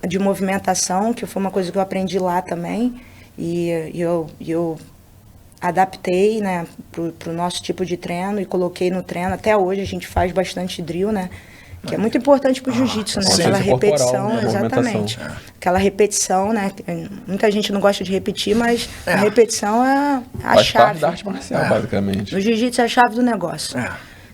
De movimentação, que foi uma coisa que eu aprendi lá também. E eu adaptei, né, pro nosso tipo de treino e coloquei no treino. Até hoje a gente faz bastante drill, né? Que é muito importante pro jiu-jitsu, né? Aquela repetição, exatamente. Aquela repetição, né? Muita gente não gosta de repetir, mas a repetição é a chave. Parte da arte marcial, basicamente. No jiu-jitsu é a chave do negócio.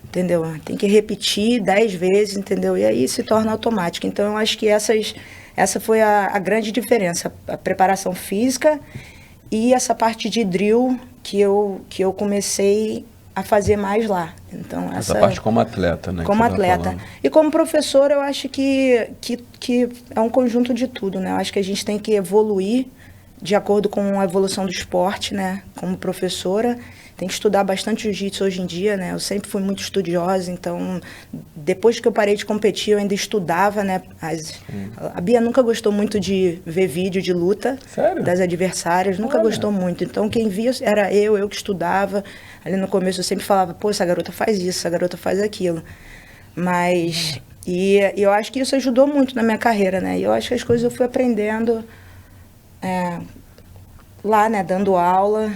Entendeu? Tem que repetir 10 vezes, entendeu? E aí se torna automático. Então eu acho que essa foi a grande diferença. A preparação física e essa parte de drill que eu comecei a fazer mais lá. Então, essa parte como atleta, né? Como atleta. E como professor, eu acho que é um conjunto de tudo, né? Eu acho que a gente tem que evoluir de acordo com a evolução do esporte, né? Como professora, tem que estudar bastante jiu-jitsu hoje em dia, né? Eu sempre fui muito estudiosa, então, depois que eu parei de competir, eu ainda estudava, né? A Bia nunca gostou muito de ver vídeo de luta. Sério? Das adversárias, nunca gostou muito. Então, quem via era eu que estudava. Ali no começo eu sempre falava, pô, essa garota faz isso, essa garota faz aquilo. Mas, e eu acho que isso ajudou muito na minha carreira, né? E eu acho que as coisas eu fui aprendendo lá, né, dando aula,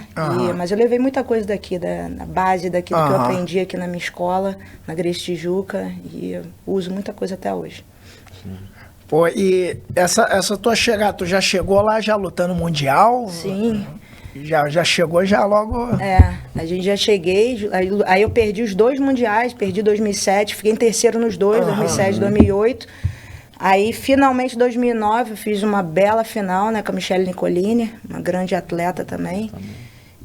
mas eu levei muita coisa daqui, da base daquilo que eu aprendi aqui na minha escola, na Gracie Tijuca, e eu uso muita coisa até hoje. Pô, e essa tua chegada, tu já chegou lá já lutando mundial? Sim. Já chegou já logo... A gente já cheguei, aí eu perdi os 2 mundiais, perdi 2007, fiquei em terceiro nos 2, 2007 e 2008. Aí, finalmente, em 2009, eu fiz uma bela final, né, com a Michelle Nicolini, uma grande atleta também.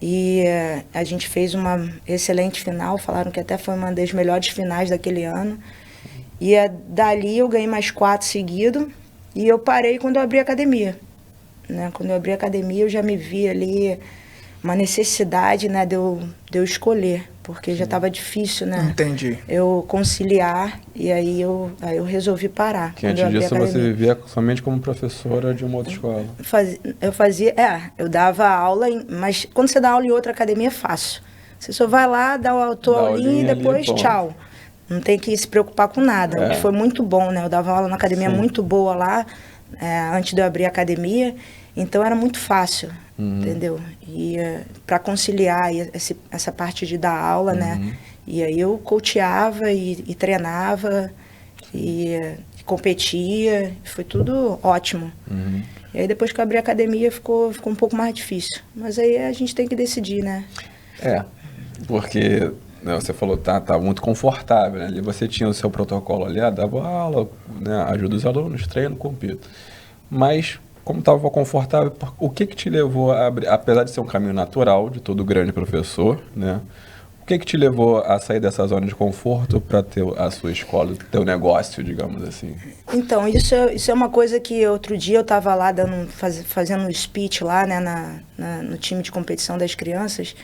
E a gente fez uma excelente final, falaram que até foi uma das melhores finais daquele ano. E dali eu ganhei mais 4 seguidos e eu parei quando eu abri a academia. Né? Quando eu abri a academia, eu já me vi ali uma necessidade, né, de eu escolher, porque já estava difícil, né? Entendi. Eu conciliar, e aí eu resolvi parar. Que antes disso você vivia somente como professora de uma outra escola. Eu dava aula, mas quando você dá aula em outra academia é fácil. Você só vai lá, dá a tua aulinha e depois tchau. Não tem que se preocupar com nada, o que foi muito bom, né? Eu dava aula na academia muito boa lá, antes de eu abrir a academia, então era muito fácil, entendeu? E para conciliar essa parte de dar aula, né? E aí eu coachava e treinava e competia, foi tudo ótimo. E aí depois que eu abri a academia ficou um pouco mais difícil, mas aí a gente tem que decidir, né? Porque... Você falou, tá muito confortável, né? Ali você tinha o seu protocolo ali, dava aula, né? Ajuda os alunos, treino, compito. Mas, como estava confortável, o que te levou a abrir, apesar de ser um caminho natural de todo grande professor, né? O que te levou a sair dessa zona de conforto para ter a sua escola, teu negócio, digamos assim? Então, isso é uma coisa que outro dia eu estava lá fazendo um speech lá, né, no time de competição das crianças.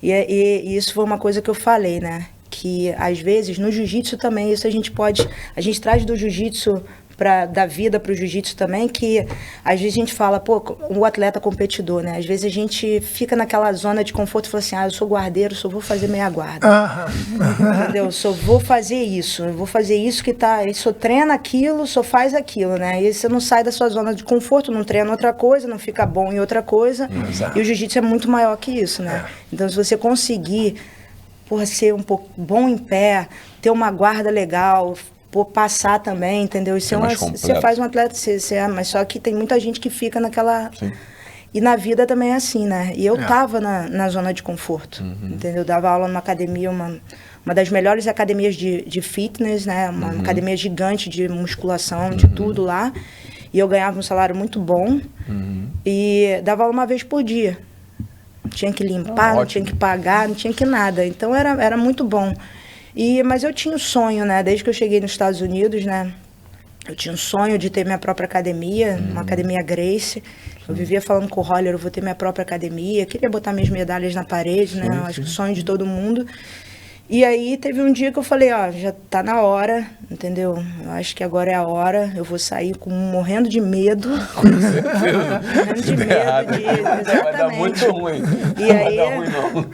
E isso foi uma coisa que eu falei, né? Que às vezes no jiu-jitsu também, isso a gente traz do jiu-jitsu da vida para o jiu-jitsu também, que às vezes a gente fala, pô, o atleta competidor, né? Às vezes a gente fica naquela zona de conforto e fala assim, eu sou guardeiro, só vou fazer meia guarda. Entendeu? Só vou fazer isso, eu vou fazer isso que tá... E só treina aquilo, só faz aquilo, né? E você não sai da sua zona de conforto, não treina outra coisa, não fica bom em outra coisa. E o jiu-jitsu é muito maior que isso, né? Então, se você conseguir, porra, ser um pouco bom em pé, ter uma guarda legal... por passar também, entendeu? Isso você faz um atleta, mas só que tem muita gente que fica naquela... Sim. E na vida também é assim, né? E eu tava na zona de conforto, entendeu? Eu dava aula numa academia, uma das melhores academias de fitness, né? Uma academia gigante de musculação, de tudo lá. E eu ganhava um salário muito bom e dava aula uma vez por dia. Não tinha que limpar, não tinha que pagar, não tinha que nada. Então era muito bom. Mas eu tinha um sonho, né? Desde que eu cheguei nos Estados Unidos, né? Eu tinha um sonho de ter minha própria academia, uma academia Gracie. Eu vivia falando com o Roller, eu vou ter minha própria academia. Queria botar minhas medalhas na parede, né? Eu acho que o sonho de todo mundo. E aí teve um dia que eu falei, já tá na hora, entendeu? Eu acho que agora é a hora. Eu vou sair morrendo de medo. Com certeza. Morrendo de medo. Exatamente. Vai dar muito ruim. E aí, não vai dar ruim,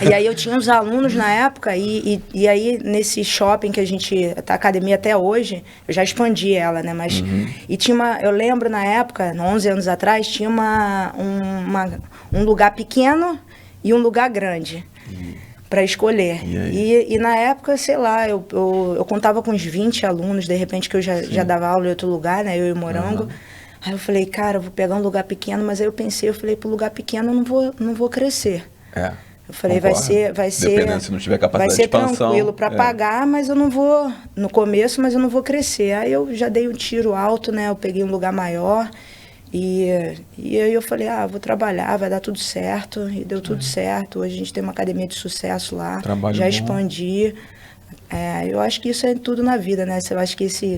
não. E aí eu tinha uns alunos na época, e aí nesse shopping que a gente... A academia até hoje, eu já expandi ela, né? Mas, e tinha eu lembro na época, 11 anos atrás, tinha um lugar pequeno e um lugar grande. Para escolher. E na época, sei lá, eu contava com uns 20 alunos, de repente, que eu já dava aula em outro lugar, né? Eu e o Morango. Aí eu falei, cara, eu vou pegar um lugar pequeno, mas aí eu falei, pro lugar pequeno eu não vou crescer. Eu falei, vai ser dependendo se não tiver capacidade de expansão, tranquilo para pagar, mas eu não vou, no começo, mas eu não vou crescer. Aí eu já dei um tiro alto, né? Eu peguei um lugar maior. E aí eu falei, vou trabalhar, vai dar tudo certo. E deu tudo certo. Hoje a gente tem uma academia de sucesso lá. Trabalho já bom. Expandi. Eu acho que isso é tudo na vida, né? Eu acho que isso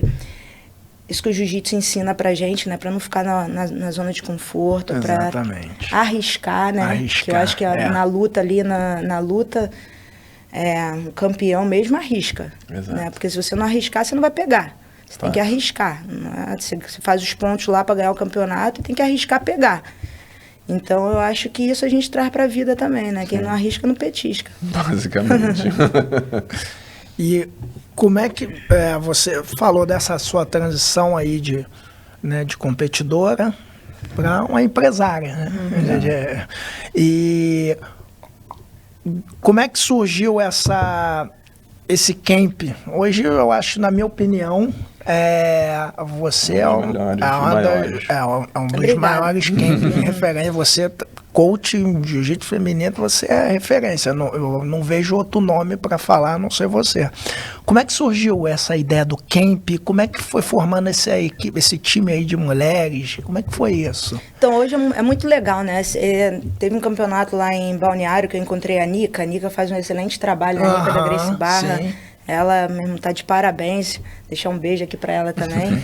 que o jiu-jitsu ensina pra gente, né? Pra não ficar na zona de conforto. Exatamente. Pra arriscar, né? Que eu acho que na luta ali, na luta, o campeão mesmo arrisca. Né? Porque se você não arriscar, você não vai pegar. Você tem que arriscar. Né? Você faz os pontos lá para ganhar o campeonato e tem que arriscar pegar. Então, eu acho que isso a gente traz para a vida também, né? Quem não arrisca, não petisca. Basicamente. E como é que você falou dessa sua transição aí de competidora para uma empresária, né? E como é que surgiu esse camp? Hoje, eu acho, na minha opinião, você é um dos maiores camp de referência. Você, coach em jiu-jitsu feminino, você é referência. Eu não vejo outro nome para falar, a não ser você. Como é que surgiu essa ideia do camp? Como é que foi formando esse time aí de mulheres? Como é que foi isso? Então, hoje é muito legal, né? Teve um campeonato lá em Balneário que eu encontrei a Nica. A Nica faz um excelente trabalho, a Nica da Gracie Barra. Sim. Ela mesmo tá de parabéns, deixar um beijo aqui para ela também.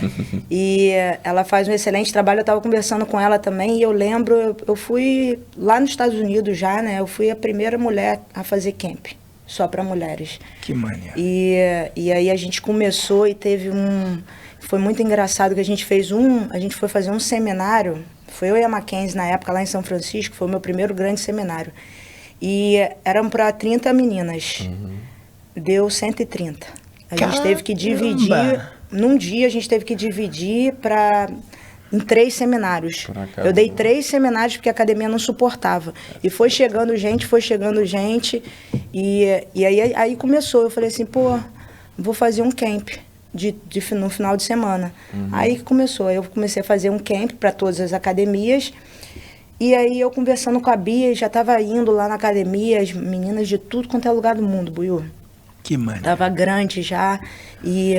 E ela faz um excelente trabalho, eu estava conversando com ela também, e eu lembro, eu fui lá nos Estados Unidos já, né? Eu fui a primeira mulher a fazer camp, só para mulheres. Que maneiro. E aí a gente começou e teve foi muito engraçado que a gente foi fazer um seminário, foi eu e a Mackenzie na época lá em São Francisco, foi o meu primeiro grande seminário. E eram para 30 meninas. Deu 130. A gente teve que dividir, num dia a gente teve que dividir em 3 seminários. Eu dei 3 seminários porque a academia não suportava. E foi chegando gente. E aí começou, eu falei assim, vou fazer um camp no final de semana. Aí começou, eu comecei a fazer um camp para todas as academias. E aí eu conversando com a Bia, já estava indo lá na academia, as meninas de tudo quanto é lugar do mundo, Buiú. Que maneiro. Tava grande já, e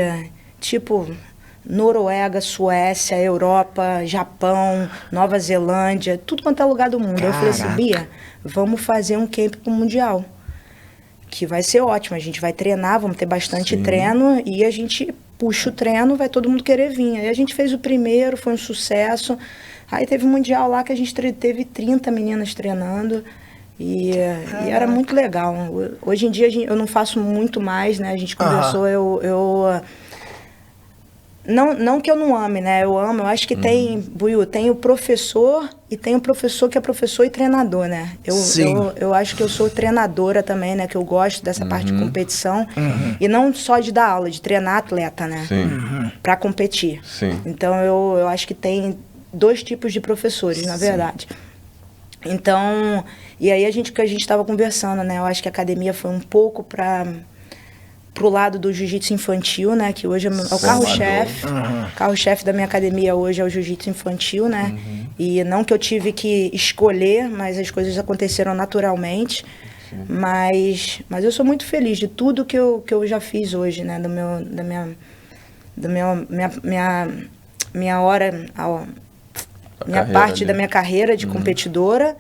Noruega, Suécia, Europa, Japão, Nova Zelândia, tudo quanto é lugar do mundo. Caraca. Eu falei assim, Bia, vamos fazer um camp pro Mundial, que vai ser ótimo, a gente vai treinar, vamos ter bastante treino, e a gente puxa o treino, vai todo mundo querer vir. Aí a gente fez o primeiro, foi um sucesso, aí teve um Mundial lá que a gente teve 30 meninas treinando, e era muito legal. Hoje em dia eu não faço muito mais, né? A gente conversou, Não que eu não ame, né? Eu amo, eu acho que tem, Buiú, tem o professor e tem o professor que é professor e treinador, né? Eu acho que eu sou treinadora também, né? Que eu gosto dessa parte de competição. E não só de dar aula, de treinar atleta, né? Para competir. Sim. Então, eu acho que tem 2 tipos de professores, na verdade. Então, e aí que a gente estava conversando, né? Eu acho que a academia foi um pouco pro lado do jiu-jitsu infantil, né? Que hoje é o carro-chefe. O carro-chefe da minha academia hoje é o jiu-jitsu infantil, né? E não que eu tive que escolher, mas as coisas aconteceram naturalmente. Mas eu sou muito feliz de tudo que eu já fiz hoje, né? Minha hora, minha parte da minha carreira de competidora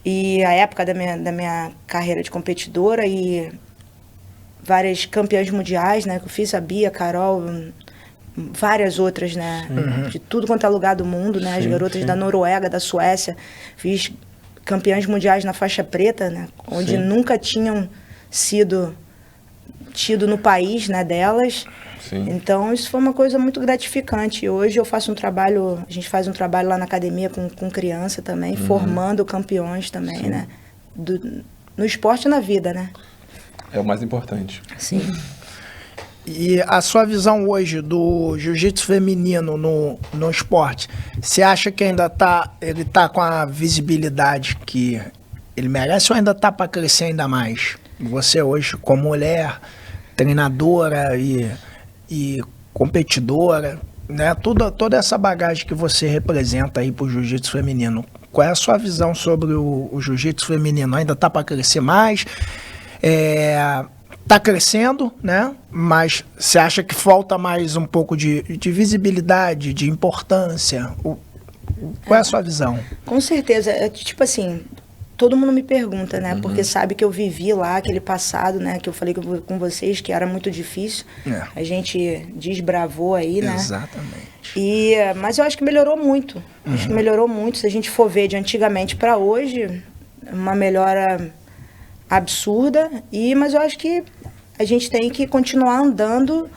e a época da minha carreira de competidora e várias campeãs mundiais, né? Que eu fiz, a Bia, a Carol, várias outras, né? De tudo quanto é lugar do mundo, né? As garotas da Noruega, da Suécia. Fiz campeãs mundiais na faixa preta, né? Onde nunca tinham sido tido no país, né? Delas. Então, isso foi uma coisa muito gratificante. Hoje eu faço a gente faz um trabalho lá na academia com criança também, formando campeões também, né? No esporte e na vida, né? É o mais importante. Sim. E a sua visão hoje do jiu-jitsu feminino no esporte, você acha que ainda ele tá com a visibilidade que ele merece ou ainda tá para crescer ainda mais? Você hoje, como mulher, treinadora e competidora, né? Toda essa bagagem que você representa aí pro jiu-jitsu feminino, qual é a sua visão sobre o jiu-jitsu feminino? Ainda tá para crescer mais? Tá crescendo, né? Mas você acha que falta mais um pouco de visibilidade, de importância? Qual é a sua visão? Com certeza. Tipo assim, todo mundo me pergunta, né? Porque sabe que eu vivi lá aquele passado, né? Que eu falei com vocês que era muito difícil. A gente desbravou aí, né? Exatamente. Mas eu acho que melhorou muito. Acho que melhorou muito. Se a gente for ver de antigamente para hoje, uma melhora absurda, mas eu acho que a gente tem que continuar andando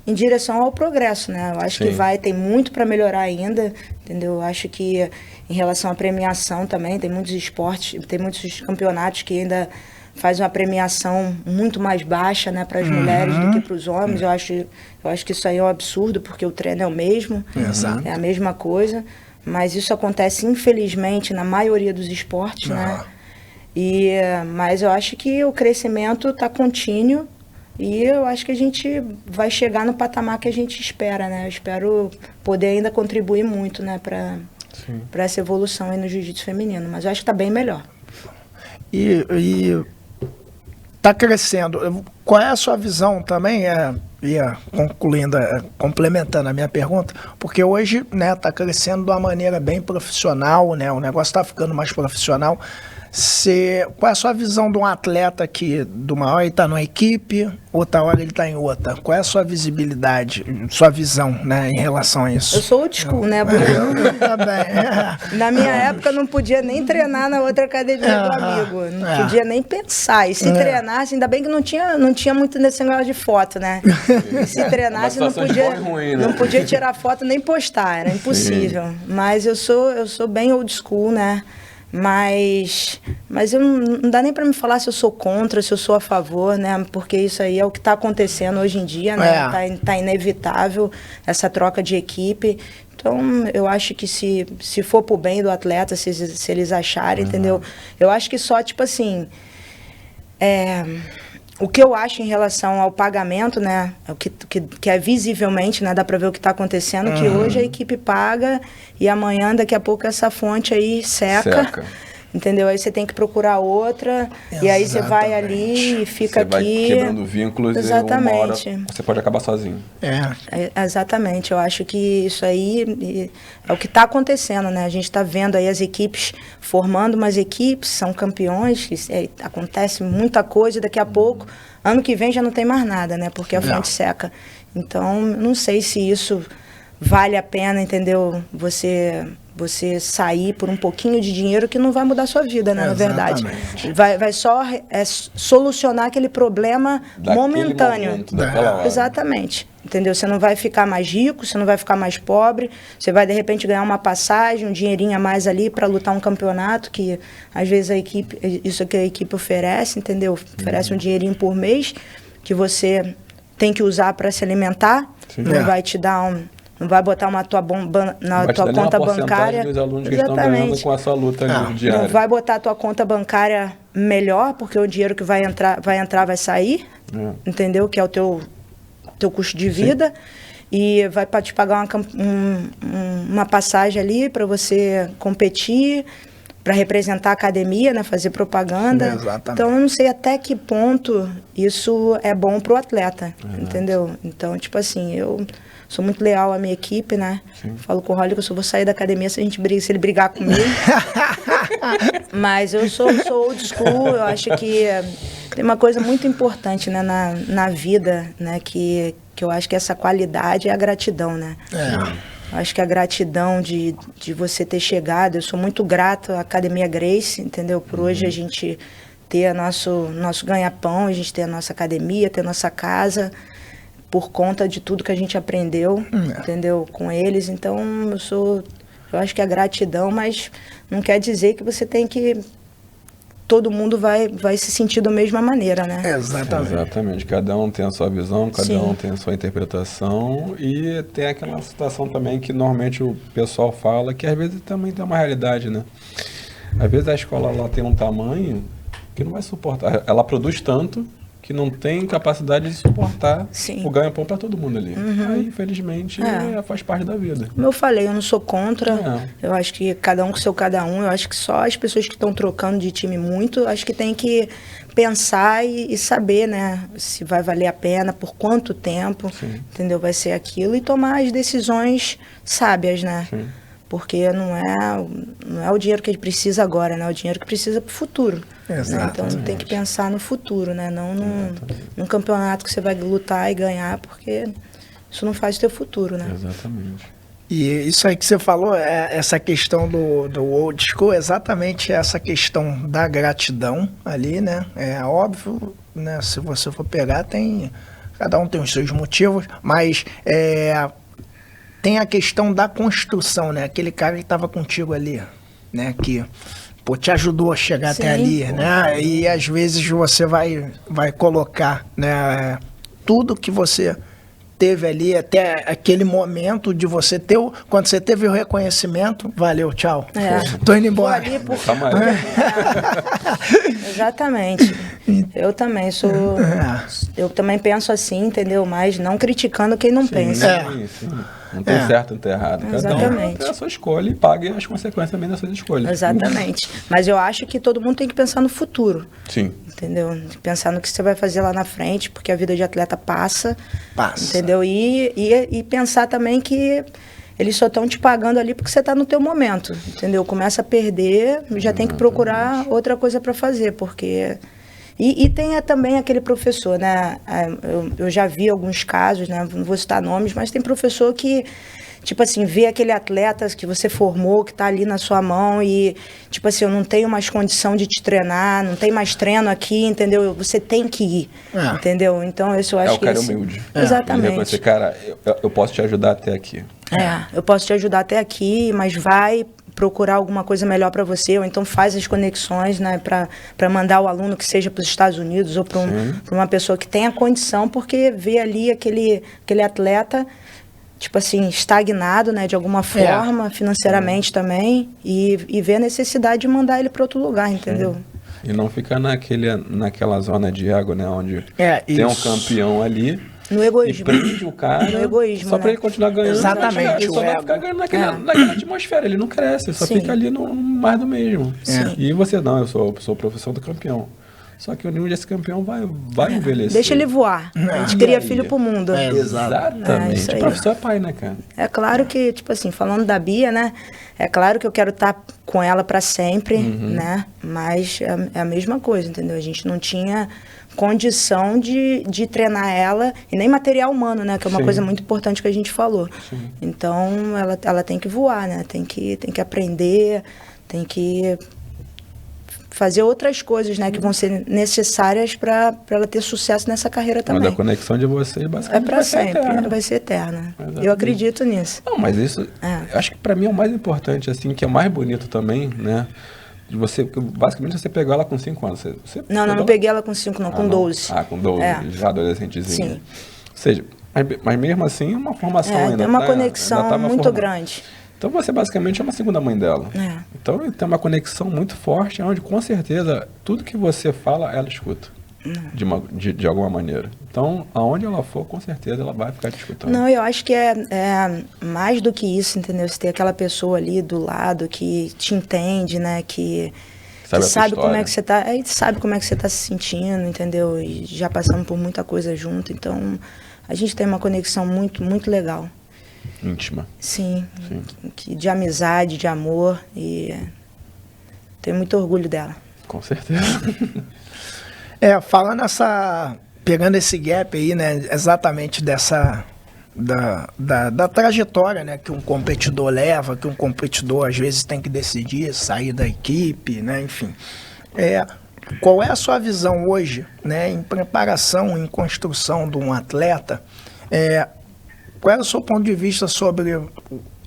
em direção ao progresso, né? Eu acho que tem muito para melhorar ainda, entendeu? Eu acho que em relação à premiação também, tem muitos esportes, tem muitos campeonatos que ainda fazem uma premiação muito mais baixa, né, para as mulheres do que para os homens. Eu acho que isso aí é um absurdo, porque o treino é o mesmo, é a mesma coisa, mas isso acontece infelizmente na maioria dos esportes, né? Mas eu acho que o crescimento está contínuo e eu acho que a gente vai chegar no patamar que a gente espera, né? Eu espero poder ainda contribuir muito, né, para essa evolução aí no jiu-jitsu feminino, mas eu acho que está bem melhor. E está crescendo. Qual é a sua visão também? Concluindo, complementando a minha pergunta, porque hoje, né, está crescendo de uma maneira bem profissional, né? O negócio está ficando mais profissional. Qual é a sua visão de um atleta que, de uma hora ele está numa equipe, outra hora ele está em outra? Qual é a sua visibilidade, sua visão, né, em relação a isso? Eu sou old school, né, Bruno? Na minha época, eu não podia nem treinar na outra academia do amigo. Não podia nem pensar. E se treinasse, ainda bem que não tinha muito nesse negócio de foto, né? E se treinasse, não podia tirar foto nem postar. Era impossível. Mas eu sou bem old school, né? Mas não dá nem para me falar se eu sou contra, se eu sou a favor, né? Porque isso aí é o que está acontecendo hoje em dia, né? Tá inevitável essa troca de equipe. Então, eu acho que se for pro bem do atleta, se eles acharem, entendeu? Eu acho que só, tipo assim... O que eu acho em relação ao pagamento, né, o que é visivelmente, né, dá para ver o que está acontecendo, que hoje a equipe paga e amanhã, daqui a pouco, essa fonte aí seca. Entendeu? Aí você tem que procurar outra, e aí você vai ali e fica aqui. Você vai quebrando vínculos. Exatamente. E uma hora você pode acabar sozinho. Exatamente. Eu acho que isso aí é o que está acontecendo, né? A gente está vendo aí as equipes formando umas equipes, são campeões, acontece muita coisa, daqui a pouco, ano que vem já não tem mais nada, né? Porque a fonte seca. Então, não sei se isso vale a pena, entendeu? Você sair por um pouquinho de dinheiro que não vai mudar a sua vida, né? Na verdade. Vai só solucionar aquele problema momentâneo. Momento, daquela hora. Exatamente. entendeu? Você não vai ficar mais rico, você não vai ficar mais pobre, você vai, de repente, ganhar uma passagem, um dinheirinho a mais ali para lutar um campeonato, que às vezes isso que a equipe oferece, entendeu? Oferece um dinheirinho por mês, que você tem que usar para se alimentar, não vai te dar não vai botar na tua conta bancária. Dos alunos que estão ganhando com essa luta diária. Não vai botar a tua conta bancária melhor, porque o dinheiro que vai entrar, vai sair, entendeu? Que é o teu custo de vida. E vai para te pagar uma passagem ali para você competir, para representar a academia, né? Fazer propaganda. Exatamente. Então, eu não sei até que ponto isso é bom para o atleta, entendeu? Então, tipo assim, eu sou muito leal à minha equipe, né? Sim. Falo com o Rolly que eu só vou sair da academia se ele brigar comigo. Mas eu sou old school, eu acho que tem uma coisa muito importante, né, na vida, né, que eu acho que essa qualidade é a gratidão, né? Eu acho que a gratidão de você ter chegado, eu sou muito grato à Academia Gracie, entendeu? Por hoje a gente ter nosso ganha-pão, a gente ter a nossa academia, ter a nossa casa, por conta de tudo que a gente aprendeu, entendeu? Com eles. Então, eu acho que é gratidão, mas não quer dizer que você tem que... Todo mundo vai se sentir da mesma maneira, né? Exatamente. Cada um tem a sua visão, cada um tem a sua interpretação, e tem aquela situação também que normalmente o pessoal fala, que às vezes também tem uma realidade, né? Às vezes a escola lá tem um tamanho que não vai suportar. Ela produz tanto que não tem capacidade de suportar o ganha-pão para todo mundo ali. Aí, infelizmente, faz parte da vida. Como eu falei, eu não sou contra. Eu acho que cada um com seu cada um. Eu acho que só as pessoas que estão trocando de time muito, acho que tem que pensar e saber, né? Se vai valer a pena, por quanto tempo, entendeu? Vai ser aquilo, e tomar as decisões sábias, né? Sim. Porque não é o dinheiro que a gente precisa agora, né? É o dinheiro que precisa para o futuro. Né? Então tem que pensar no futuro, né? Não num campeonato que você vai lutar e ganhar, porque isso não faz o teu futuro, né? Exatamente. E isso aí que você falou, essa questão do old school, exatamente essa questão da gratidão ali, né? É óbvio, né? Se você for pegar, cada um tem os seus motivos, mas tem a questão da construção, né? Aquele cara que estava contigo ali, né? Que te ajudou a chegar até ali, né? E às vezes você vai colocar, né? Tudo que você teve ali, até aquele momento de você ter quando você teve o reconhecimento, valeu, tchau. Tô indo embora. Exatamente. Eu também sou. Eu também penso assim, entendeu? Mas não criticando quem não pensa. Sim. Não tem certo, não tem errado. Cada um tem a sua escolha e pague as consequências também das suas escolhas. Exatamente. Mas eu acho que todo mundo tem que pensar no futuro. Sim. Entendeu? Pensar no que você vai fazer lá na frente, porque a vida de atleta passa. Entendeu? E pensar também que eles só estão te pagando ali porque você está no teu momento. Entendeu? Começa a perder, já tem que procurar outra coisa para fazer, porque... E tem também aquele professor, né? Eu já vi alguns casos, né? Não vou citar nomes, mas tem professor que, tipo assim, vê aquele atleta que você formou, que está ali na sua mão e, tipo assim, eu não tenho mais condição de te treinar, não tem mais treino aqui, entendeu? Você tem que ir, entendeu? Então, isso eu acho que... É o cara humilde. Exatamente. Cara, eu posso te ajudar até aqui. Eu posso te ajudar até aqui, mas vai procurar alguma coisa melhor para você, ou então faz as conexões, né, para mandar o aluno que seja para os Estados Unidos ou para uma pessoa que tenha condição, porque vê ali aquele atleta, tipo assim, estagnado, né, de alguma forma, financeiramente também, e vê a necessidade de mandar ele para outro lugar, entendeu? E não ficar naquela zona de água, né, onde tem um campeão ali. No egoísmo. E prende o cara no egoísmo, só para ele continuar ganhando. Exatamente. Ele só vai ficar ganhando naquela atmosfera, ele não cresce, só fica ali no mais do mesmo. E você, não, eu sou o professor do campeão. Só que o nível desse campeão vai envelhecer. Deixa ele voar. A gente cria filho pro mundo. Exatamente. O professor é pai, né, cara? É claro que, tipo assim, falando da Bia, né? É claro que eu quero estar com ela para sempre, né? Mas é a mesma coisa, entendeu? A gente não tinha condição de treinar ela, e nem material humano, né? Que é uma coisa muito importante que a gente falou. Então, ela tem que voar, né? Tem que aprender, tem que fazer outras coisas, né, que vão ser necessárias para ela ter sucesso nessa carreira também. Mas a conexão de vocês basicamente para sempre, vai ser eterna. Exatamente. Eu acredito nisso. Não, mas isso, acho que para mim é o mais importante, assim, que é o mais bonito também, né? De você, basicamente você pegou ela com 5 anos. Você não peguei ela com 5, não, com 12. Com 12, já adolescentezinha. Sim. Ou seja, mas mesmo assim é uma formação ainda. Tem uma conexão muito grande. Então você basicamente é uma segunda mãe dela. Então tem uma conexão muito forte, onde com certeza tudo que você fala, ela escuta. De alguma maneira. Então, aonde ela for, com certeza ela vai ficar te escutando. Não, eu acho que é mais do que isso, entendeu? Você tem aquela pessoa ali do lado que te entende, né? Que sabe como é que você tá, sabe como é que você tá se sentindo, entendeu? E já passamos por muita coisa junto, então a gente tem uma conexão muito, muito legal. Íntima. Sim. De amizade, de amor, e tenho muito orgulho dela. Com certeza. Falando pegando esse gap aí, né, exatamente dessa, da trajetória, né, que um competidor leva, que um competidor às vezes tem que decidir, sair da equipe, né, enfim. Qual é a sua visão hoje, né, em preparação, em construção de um atleta? Qual é o seu ponto de vista sobre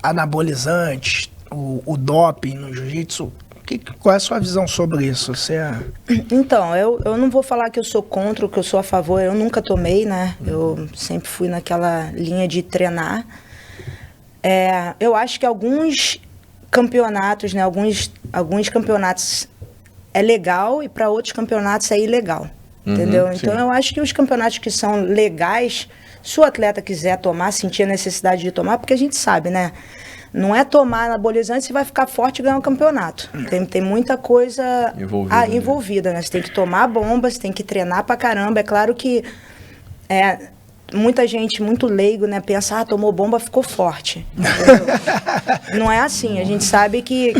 anabolizantes, o doping no jiu-jitsu? Qual é a sua visão sobre isso? Então, eu não vou falar que eu sou contra, que eu sou a favor. Eu nunca tomei, né? Eu sempre fui naquela linha de treinar. Eu acho que alguns campeonatos, né? Alguns campeonatos é legal e para outros campeonatos é ilegal. Entendeu? Então, eu acho que os campeonatos que são legais, se o atleta quiser tomar, sentir a necessidade de tomar, porque a gente sabe, né? Não é tomar anabolizante, você vai ficar forte e ganhar um campeonato. Tem muita coisa envolvida, né? Você tem que tomar a bomba, você tem que treinar pra caramba. É claro que muita gente, muito leigo, né? Pensa, tomou bomba, ficou forte. Não é assim. A gente sabe que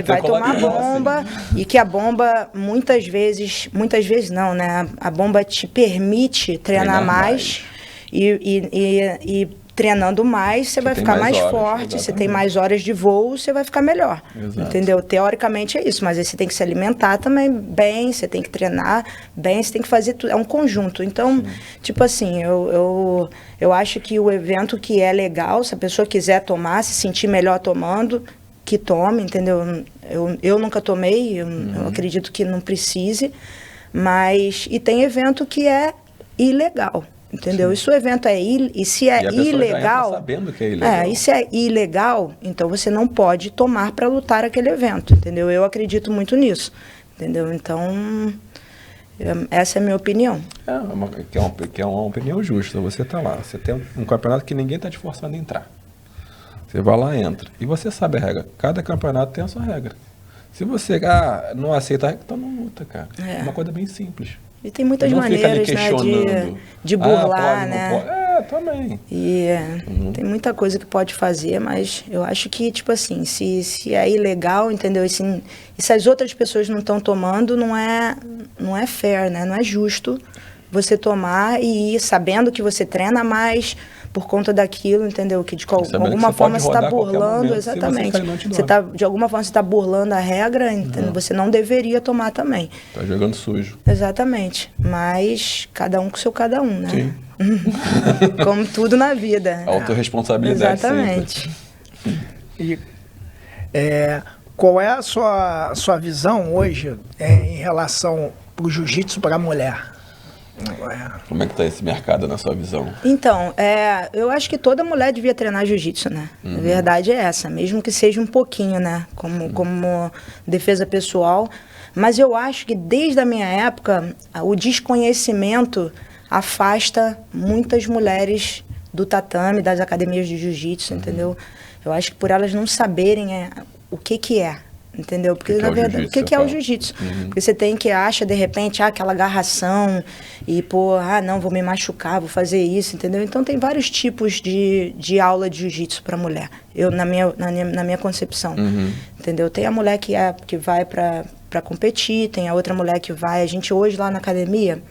vai tomar bomba e que a bomba, muitas vezes não, né? A bomba te permite treinar mais. E treinando mais, você vai ficar mais forte, você tem mais horas de voo, você vai ficar melhor. Exato. Entendeu? Teoricamente é isso, mas aí você tem que se alimentar também bem, você tem que treinar bem, você tem que fazer tudo, é um conjunto. Então, tipo assim, eu acho que o evento que é legal, se a pessoa quiser tomar, se sentir melhor tomando, que tome, entendeu? Eu nunca tomei, eu acredito que não precise, mas... E tem evento que é ilegal. Entendeu? E se o evento e se é ilegal, sabendo que é ilegal. E se é ilegal, então você não pode tomar para lutar aquele evento, entendeu? Eu acredito muito nisso, entendeu? Então, essa é a minha opinião. Que é uma opinião justa. Você tá lá, você tem um campeonato que ninguém tá te forçando a entrar. Você vai lá, entra. E você sabe a regra. Cada campeonato tem a sua regra. Se você não aceita a regra, então não luta, cara. É uma coisa bem simples. E tem muitas maneiras, né, de burlar, pode, né? Também. E tem muita coisa que pode fazer, mas eu acho que, tipo assim, se é ilegal, entendeu? E se as outras pessoas não estão tomando, não é fair, né? Não é justo você tomar e ir sabendo que você treina mais por conta daquilo, entendeu? Que de alguma forma você está burlando, exatamente. De alguma forma você está burlando a regra, entendeu? Você não deveria tomar também. Tá jogando sujo. Exatamente. Mas cada um com seu cada um, né? Sim. Como tudo na vida. Autorresponsabilidade. Exatamente. E qual é a sua visão hoje em relação para o jiu-jitsu para a mulher? Como é que está esse mercado na sua visão? Então, eu acho que toda mulher devia treinar jiu-jitsu, né? A verdade é essa, mesmo que seja um pouquinho, né? Como defesa pessoal. Mas eu acho que desde a minha época, o desconhecimento afasta muitas mulheres do tatame, das academias de jiu-jitsu, entendeu? Eu acho que por elas não saberem o que é. Entendeu? Porque, na verdade, o que é o jiu-jitsu? Porque você acha, de repente, aquela agarração e, não, vou me machucar, vou fazer isso, entendeu? Então, tem vários tipos de aula de jiu-jitsu para mulher, na minha concepção, entendeu? Tem a mulher que vai para competir, tem a outra mulher que vai... A gente hoje, lá na academia,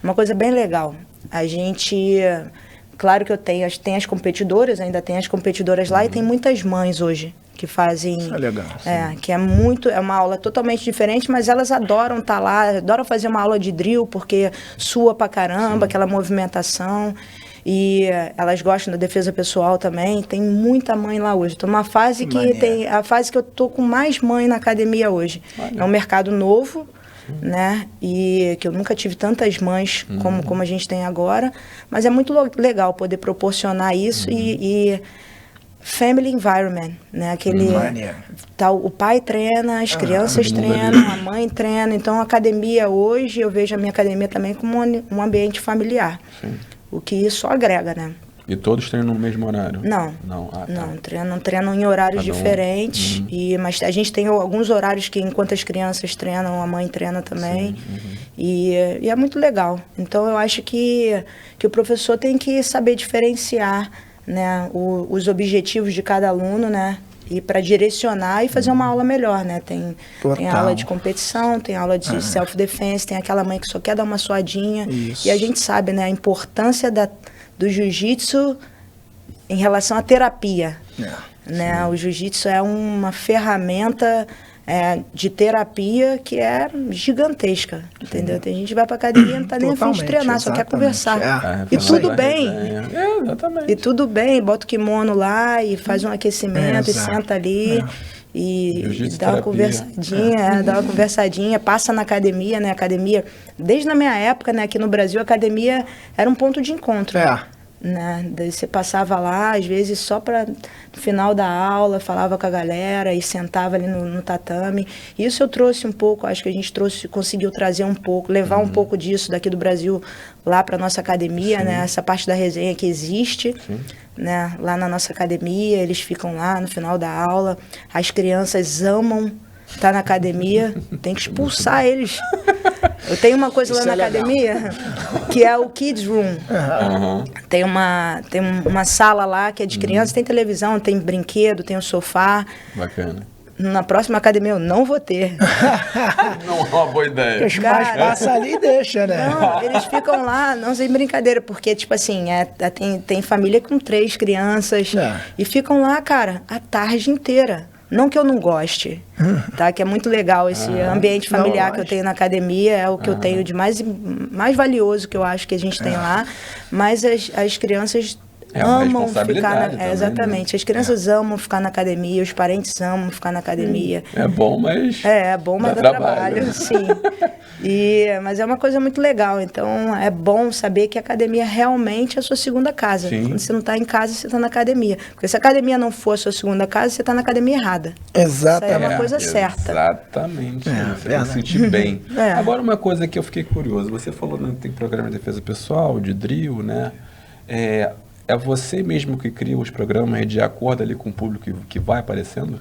uma coisa bem legal, a gente... Claro que tem as competidoras, ainda tem as competidoras lá, e tem muitas mães hoje que fazem... Isso é legal. Que é uma aula totalmente diferente, mas elas adoram estar lá, adoram fazer uma aula de drill, porque sua pra caramba, aquela movimentação. E elas gostam da defesa pessoal também. Tem muita mãe lá hoje. Tô numa fase a fase que eu tô com mais mãe na academia hoje. É um mercado novo, né? E que eu nunca tive tantas mães como a gente tem agora. Mas é muito legal poder proporcionar isso e family environment, né? Aquele o pai treina, as crianças treinam, a mãe treina. Então a academia hoje, eu vejo a minha academia também como um ambiente familiar. Sim. O que só agrega, né? E todos treinam no mesmo horário? Não. Treinam em horários diferentes. Mas a gente tem alguns horários que, enquanto as crianças treinam, a mãe treina também. E é muito legal. Então, eu acho que o professor tem que saber diferenciar, né, os objetivos de cada aluno, né? E para direcionar e fazer uma aula melhor, né? Tem aula de competição, tem aula de self-defense, tem aquela mãe que só quer dar uma suadinha. Isso. E a gente sabe, né, a importância do jiu-jitsu em relação à terapia. Né? O jiu-jitsu é uma ferramenta de terapia que é gigantesca, entendeu? Tem gente que vai pra academia e não tá nem a fim de treinar, só quer conversar. E tudo bem. Exatamente. E tudo bem, bota o kimono lá e faz um aquecimento e senta ali. E dá uma conversadinha, passa na academia, né? Academia, desde a minha época, né, aqui no Brasil, a academia era um ponto de encontro. Né? Daí você passava lá, às vezes só para no final da aula, falava com a galera e sentava ali no tatame. Isso eu trouxe um pouco, acho que a gente conseguiu trazer um pouco, levar um pouco disso daqui do Brasil lá para nossa academia, né? Essa parte da resenha que existe, né? Lá na nossa academia, eles ficam lá no final da aula, as crianças amam estar na academia, tem que expulsar eles. Eu tenho uma coisa lá na academia, que é o Kids Room. Tem uma sala lá que é de crianças, tem televisão, tem brinquedo, tem um sofá. Bacana. Na próxima academia eu não vou ter. Não é uma boa ideia. Os mais passa ali e deixa, né? Não, eles ficam lá, não sem brincadeira, porque, tipo assim, tem família com 3 crianças e ficam lá, cara, a tarde inteira. Não que eu não goste, tá? Que é muito legal esse ambiente familiar que eu tenho na academia, é o que eu tenho de mais valioso que eu acho que a gente tem lá, mas as crianças amam ficar na... exatamente, né? As crianças amam ficar na academia, os parentes amam ficar na academia. É bom, mas... É bom, mas dá trabalho, sim. Mas é uma coisa muito legal, então é bom saber que a academia realmente é a sua segunda casa. Quando você não está em casa, você está na academia. Porque se a academia não for a sua segunda casa, você está na academia errada. Exatamente. Isso aí é uma coisa certa. Exatamente. Você vai se sentir bem. Agora, uma coisa que eu fiquei curioso, você falou que tem programa de defesa pessoal, de drill, né? É você mesmo que cria os programas de acordo ali com o público que vai aparecendo?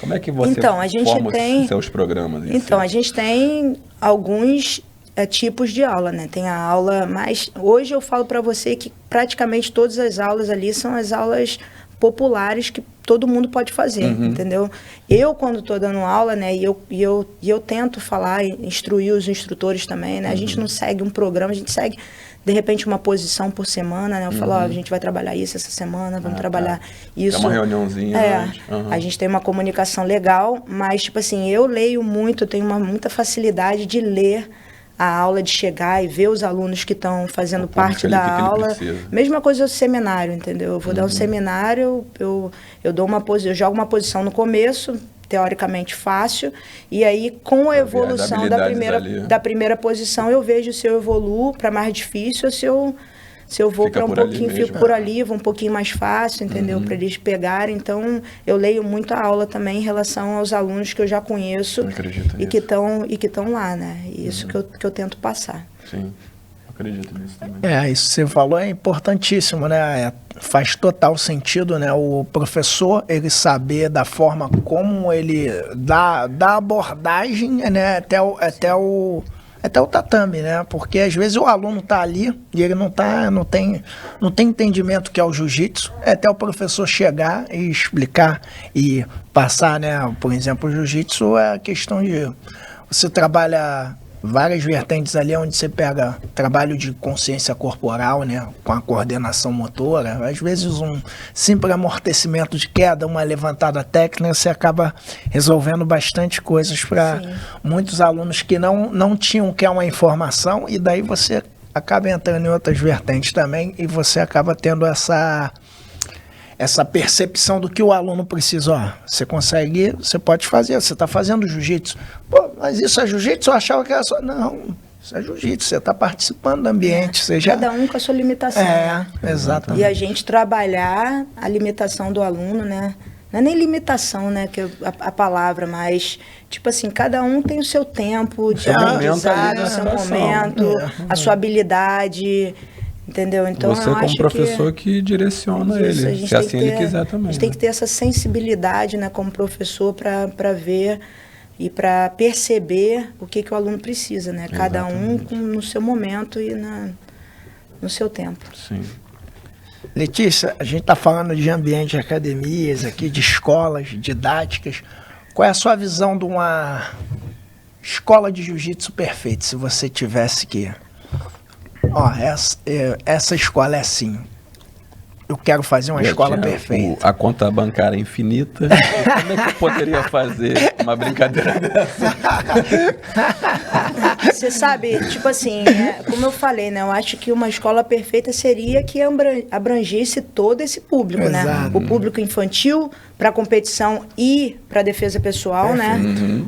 Como é que você forma os seus programas? A gente tem alguns tipos de aula, né? Tem a aula mais... Hoje eu falo para você que praticamente todas as aulas ali são as aulas populares que todo mundo pode fazer, entendeu? Eu, quando estou dando aula, né, e eu tento falar, instruir os instrutores também, né? A gente não segue um programa, a gente segue, de repente, uma posição por semana, né? Eu falo, a gente vai trabalhar isso essa semana, vamos trabalhar isso. É uma reuniãozinha. A gente tem uma comunicação legal, mas, tipo assim, eu leio muito, eu tenho muita facilidade de ler a aula, de chegar e ver os alunos que estão fazendo parte da aula. Mesma coisa do seminário, entendeu? Eu vou dar um seminário, eu jogo uma posição no começo, teoricamente fácil, e aí com a evolução da primeira posição eu vejo se eu evoluo para mais difícil ou se eu vou para um pouquinho, fico por ali, vou um pouquinho mais fácil, entendeu? Para eles pegarem. Então, eu leio muito a aula também em relação aos alunos que eu já conheço e que estão lá, né? Isso que eu tento passar. Sim, acredito nisso também. Isso que você falou é importantíssimo, né? Faz total sentido, né? O professor, ele saber da forma como ele dá abordagem, né? Até o tatame, né? Porque às vezes o aluno tá ali e ele não tem entendimento que é o jiu-jitsu, até o professor chegar e explicar e passar, né? Por exemplo, o jiu-jitsu é a questão de você trabalha várias vertentes ali onde você pega trabalho de consciência corporal, né, com a coordenação motora. Às vezes um simples amortecimento de queda, uma levantada técnica, você acaba resolvendo bastante coisas para muitos alunos que não tinham que é uma informação, e daí você acaba entrando em outras vertentes também e você acaba tendo essa percepção do que o aluno precisa. Ó, você consegue, você pode fazer, você está fazendo jiu-jitsu. Pô, mas isso é jiu-jitsu? Eu achava que era só... Não, isso é jiu-jitsu, você está participando do ambiente. Você já... Cada um com a sua limitação. Exatamente. E a gente trabalhar a limitação do aluno, né? Não é nem limitação, né, que a palavra, mas, tipo assim, cada um tem o seu tempo de aprendizado, o seu momento, a sua habilidade... Entendeu? Então, você, como professor, que direciona ele, se assim ele quiser também. A gente tem que ter essa sensibilidade, né, como professor, para ver e para perceber o que o aluno precisa, né? Cada um no seu momento e no seu tempo. Sim. Letícia, a gente está falando de ambiente de academias aqui, de escolas didáticas. Qual é a sua visão de uma escola de jiu-jitsu perfeita, se você tivesse que... Ó, essa escola é assim. Eu quero fazer uma escola perfeita. A conta bancária infinita. Como é que eu poderia fazer uma brincadeira dessa? Você sabe, tipo assim, como eu falei, né? Eu acho que uma escola perfeita seria que abrangesse todo esse público, né? O público infantil para competição e para defesa pessoal, né?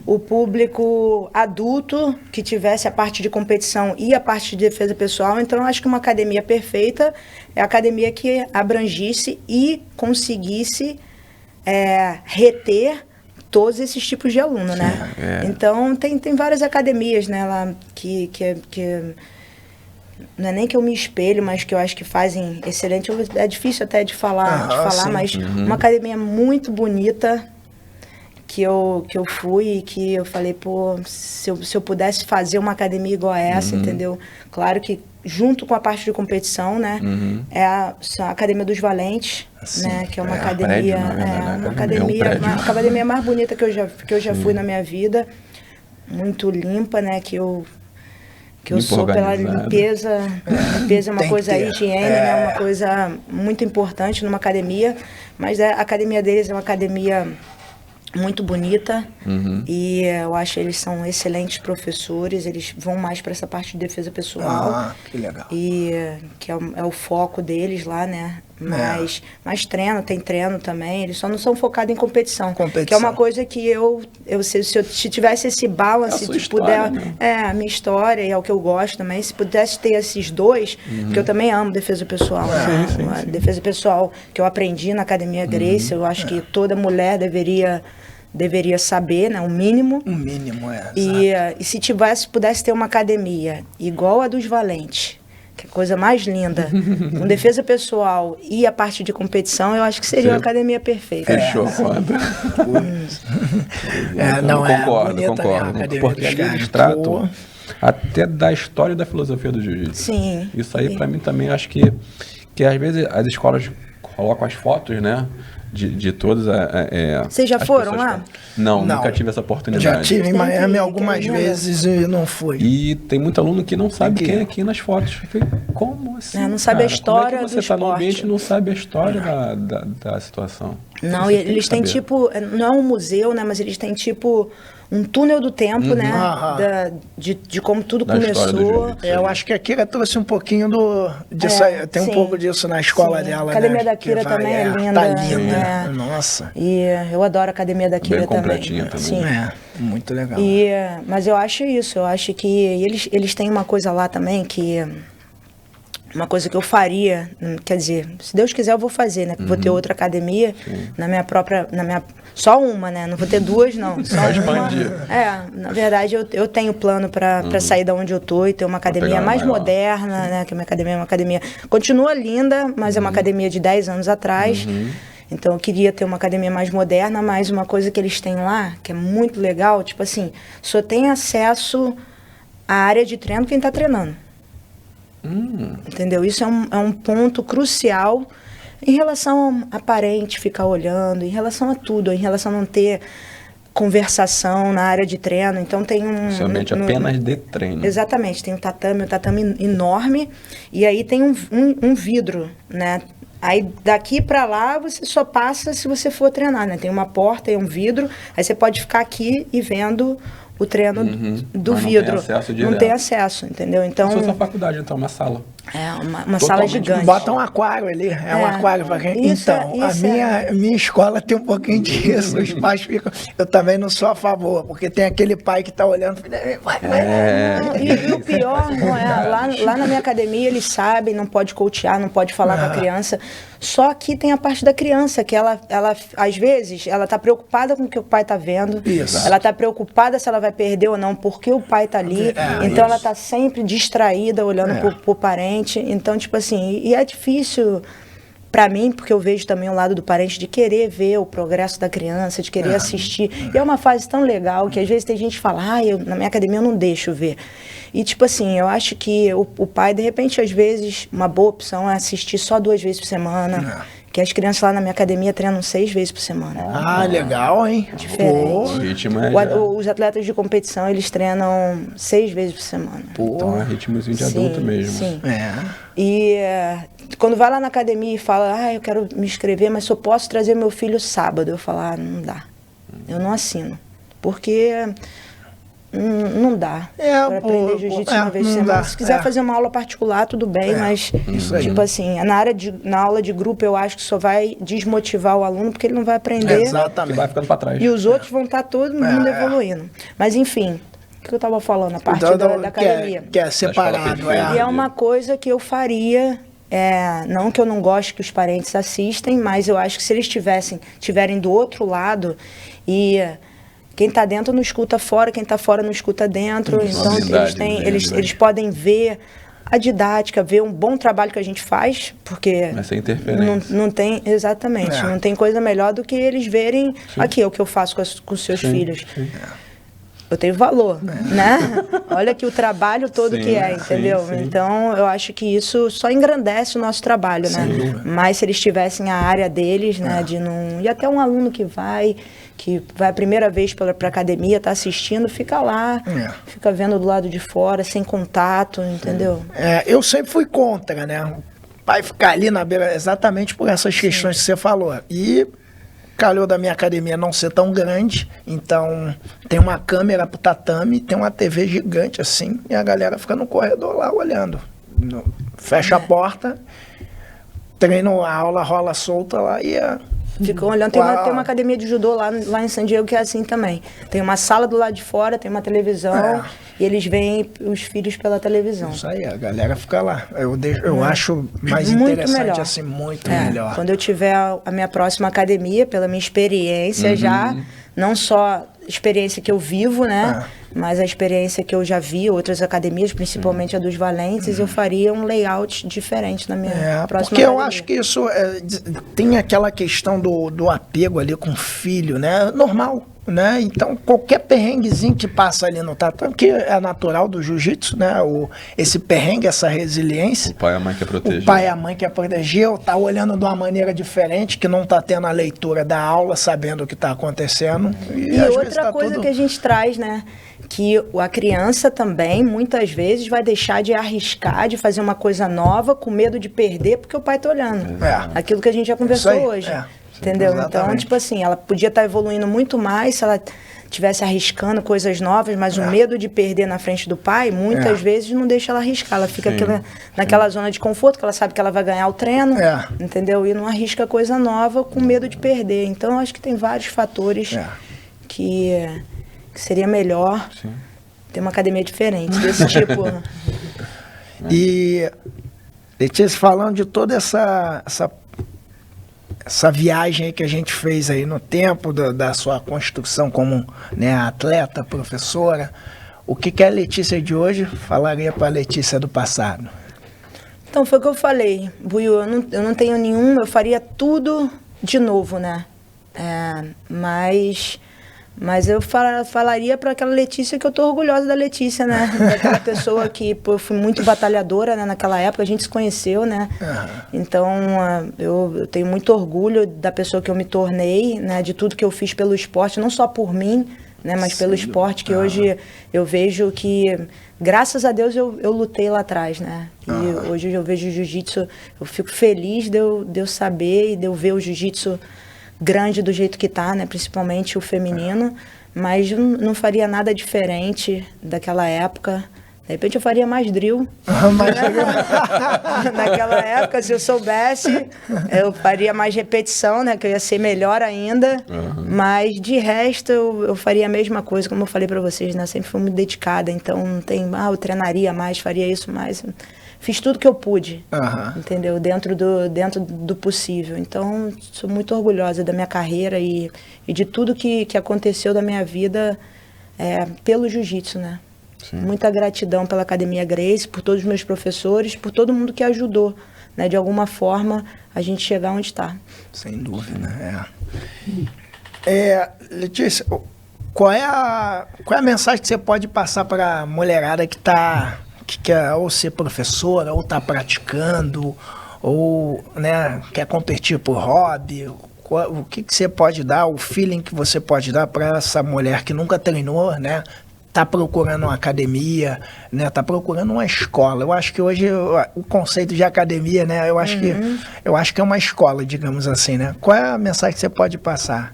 O público adulto que tivesse a parte de competição e a parte de defesa pessoal. Então, eu acho que uma academia perfeita é a academia que abrangisse e conseguisse reter todos esses tipos de aluno, né? Então, tem várias academias, né, lá que não é nem que eu me espelho, mas que eu acho que fazem excelente. É difícil até de falar, mas uma academia muito bonita que eu fui e que eu falei, pô, se eu pudesse fazer uma academia igual a essa, entendeu? Claro que junto com a parte de competição, né? É a Academia dos Valentes, né? Que é uma academia, uma academia mais bonita que eu já fui na minha vida, muito limpa, né? Que eu sou pela limpeza. Limpeza é uma coisa, higiene, né? Uma coisa muito importante numa academia, mas a academia deles é uma academia muito bonita, e eu acho que eles são excelentes professores, eles vão mais para essa parte de defesa pessoal. Que legal. E que é o foco deles lá, né? Mas tem treino também, eles só não são focados em competição. Que é uma coisa que se tivesse esse balance, se puder, a minha história, e é o que eu gosto também, se pudesse ter esses dois, porque eu também amo defesa pessoal. Sim. Defesa pessoal que eu aprendi na Academia Gracie, eu acho que toda mulher deveria saber, né? O mínimo. O mínimo, E se pudesse ter uma academia igual a dos Valentes, que é a coisa mais linda, com defesa pessoal e a parte de competição, eu acho que seria uma academia perfeita. Fechou, foda. Concordo. Porque ali eles tratam até da história e da filosofia do jiu-jitsu. Sim. Isso aí, pra mim, também, acho que às vezes as escolas colocam as fotos, né? De todas Vocês já foram lá? Não, nunca tive essa oportunidade. Já tive em Miami algumas vezes e não fui. E tem muito aluno que não sabe quem é aqui nas fotos. Como assim? Não sabe a história do esporte. Como é que você está no ambiente e não sabe a história da situação? Não, e eles têm tipo, não é um museu, né? Mas eles têm tipo um túnel do tempo, né? De como tudo começou. Eu acho que a Kira trouxe um pouquinho disso aí. Tem um pouco disso na escola dela, né? A Academia da Kira também é linda. Tá linda. Nossa. E eu adoro a Academia da Kira também. Completinha também. Sim. Muito legal. Mas eu acho isso. Eu acho que eles têm uma coisa lá também que... Uma coisa que eu faria, quer dizer, se Deus quiser eu vou fazer, né? Vou ter outra academia na minha própria, só uma, né? Não vou ter duas, não. Só uma. Na verdade eu tenho plano para sair da onde eu tô e ter uma academia mais moderna, né? Que a minha academia é uma academia, continua linda, mas é uma academia de 10 anos atrás. Então eu queria ter uma academia mais moderna, mas uma coisa que eles têm lá, que é muito legal, tipo assim, só tem acesso à área de treino quem tá treinando. Entendeu? Isso é um ponto crucial em relação a parente ficar olhando, em relação a tudo, em relação a não ter conversação na área de treino, então tem Somente apenas de treino. Exatamente, tem um tatame enorme, e aí tem um vidro, né? Aí daqui para lá você só passa se você for treinar, né? Tem uma porta e um vidro, aí você pode ficar aqui e vendo o treino do vidro. Não tem acesso, entendeu? Então, se fosse uma faculdade, então, uma sala. É, uma sala gigante. Bota um aquário ali, um aquário pra quem... Então, a minha escola tem um pouquinho disso, os pais ficam... Eu também não sou a favor, porque tem aquele pai que tá olhando, E o pior, não é, lá na minha academia eles sabem, não pode coachear, não pode falar com a criança, só que tem a parte da criança, que ela às vezes, ela tá preocupada com o que o pai tá vendo, ela tá preocupada se ela vai perder ou não, porque o pai tá ali, então ela tá sempre distraída, olhando pro parente. Então, tipo assim, e é difícil para mim, porque eu vejo também o lado do parente de querer ver o progresso da criança, de querer assistir. E é uma fase tão legal que às vezes tem gente que fala, na minha academia eu não deixo ver. E tipo assim, eu acho que o pai, de repente, às vezes, uma boa opção é assistir só 2 vezes por semana. Que as crianças lá na minha academia treinam 6 vezes por semana. Legal, hein? Diferente. Os atletas de competição, eles treinam 6 vezes por semana. Então é ritmozinho de adulto mesmo. Sim. E quando vai lá na academia e fala, eu quero me inscrever, mas só posso trazer meu filho sábado. Eu falo, não dá. Eu não assino. Porque... não dá para aprender jiu-jitsu uma vez por semana. Se quiser fazer uma aula particular, tudo bem, mas tipo assim, na aula de grupo eu acho que só vai desmotivar o aluno, porque ele não vai aprender. Exatamente. Vai ficando para trás. E os outros vão estar todo mundo evoluindo. Mas enfim, o que eu estava falando? A parte da academia. Que é separado. E é uma coisa que eu faria... não que eu não goste que os parentes assistem, mas eu acho que se eles tiverem do outro lado e... Quem está dentro não escuta fora, quem está fora não escuta dentro. Então, eles podem ver a didática, ver um bom trabalho que a gente faz, porque mas sem interferência. Não tem, exatamente, não tem coisa melhor do que eles verem aqui, é o que eu faço com os seus filhos. Eu tenho valor, né? Olha que o trabalho todo que é, entendeu? Então, eu acho que isso só engrandece o nosso trabalho, né? Mas se eles tivessem a área deles, né, de não... E até um aluno que vai a primeira vez para a academia, está assistindo, fica lá, fica vendo do lado de fora, sem contato, entendeu? Eu sempre fui contra, né? O pai ficar ali na beira, exatamente por essas questões que você falou. E calhou da minha academia não ser tão grande, então tem uma câmera pro tatame, tem uma TV gigante assim, e a galera fica no corredor lá olhando. Fecha a porta, treino, a aula rola solta lá e ficam olhando. Tem uma academia de judô lá em San Diego que é assim também. Tem uma sala do lado de fora, tem uma televisão e eles veem os filhos pela televisão. Isso aí, a galera fica lá. Eu acho mais muito interessante melhor. Assim, muito melhor. Quando eu tiver a minha próxima academia, pela minha experiência já, não só experiência que eu vivo, né? Mas a experiência que eu já vi, outras academias, principalmente a dos Valentes, eu faria um layout diferente na minha próxima porque academia. Eu acho que isso tem aquela questão do apego ali com o filho, né? Normal, né? Então, qualquer perrenguezinho que passa ali no tatame, que é natural do jiu-jitsu, né? Esse perrengue, essa resiliência. O pai e a mãe quer proteger. O pai e a mãe quer proteger, tá olhando de uma maneira diferente, que não tá tendo a leitura da aula, sabendo o que tá acontecendo. E outra coisa que a gente traz, né? Que a criança também, muitas vezes, vai deixar de arriscar, de fazer uma coisa nova, com medo de perder, porque o pai tá olhando. Aquilo que a gente já conversou hoje. Entendeu? Exatamente. Então, tipo assim, ela podia estar evoluindo muito mais se ela estivesse arriscando coisas novas, mas o medo de perder na frente do pai, muitas vezes não deixa ela arriscar. Ela fica naquela zona de conforto, que ela sabe que ela vai ganhar o treino, entendeu? E não arrisca coisa nova com medo de perder. Então, eu acho que tem vários fatores que seria melhor ter uma academia diferente, desse tipo. E, Letícia, falando de toda essa viagem aí que a gente fez aí no tempo da sua construção como, né, atleta, professora, o que a Letícia de hoje falaria para a Letícia do passado? Então, foi o que eu falei, Buiu, eu não tenho nenhum, eu faria tudo de novo, né? Mas Mas eu falaria para aquela Letícia que eu tô orgulhosa da Letícia, né? Daquela pessoa que, pô, eu fui muito batalhadora, né? Naquela época a gente se conheceu, né? Então eu tenho muito orgulho da pessoa que eu me tornei, né? De tudo que eu fiz pelo esporte, não só por mim, né? Mas pelo esporte, que hoje eu vejo que, graças a Deus, eu lutei lá atrás, né? E hoje eu vejo o jiu-jitsu, eu fico feliz de eu saber e de eu ver o jiu-jitsu grande do jeito que tá, né? Principalmente o feminino, mas não faria nada diferente daquela época. De repente eu faria mais drill. Naquela época, se eu soubesse, eu faria mais repetição, né? Que eu ia ser melhor ainda. Mas de resto, eu faria a mesma coisa, como eu falei para vocês, né? Sempre fui muito dedicada, então não tem, eu treinaria mais, faria isso mais. Fiz tudo que eu pude, entendeu? Dentro do possível. Então, sou muito orgulhosa da minha carreira e de tudo que aconteceu da minha vida pelo jiu-jitsu, né? Sim. Muita gratidão pela Academia Gracie, por todos os meus professores, por todo mundo que ajudou, né? De alguma forma, a gente chegar onde está. Sem dúvida, né? Letícia, qual é a mensagem que você pode passar para a mulherada que quer ou ser professora, ou está praticando, ou, né, quer competir por hobby? O que você pode dar, o feeling que você pode dar para essa mulher que nunca treinou, né? Está procurando uma academia, né? Está procurando uma escola. Eu acho que hoje o conceito de academia, né? Eu acho que é uma escola, digamos assim, né? Qual é a mensagem que você pode passar?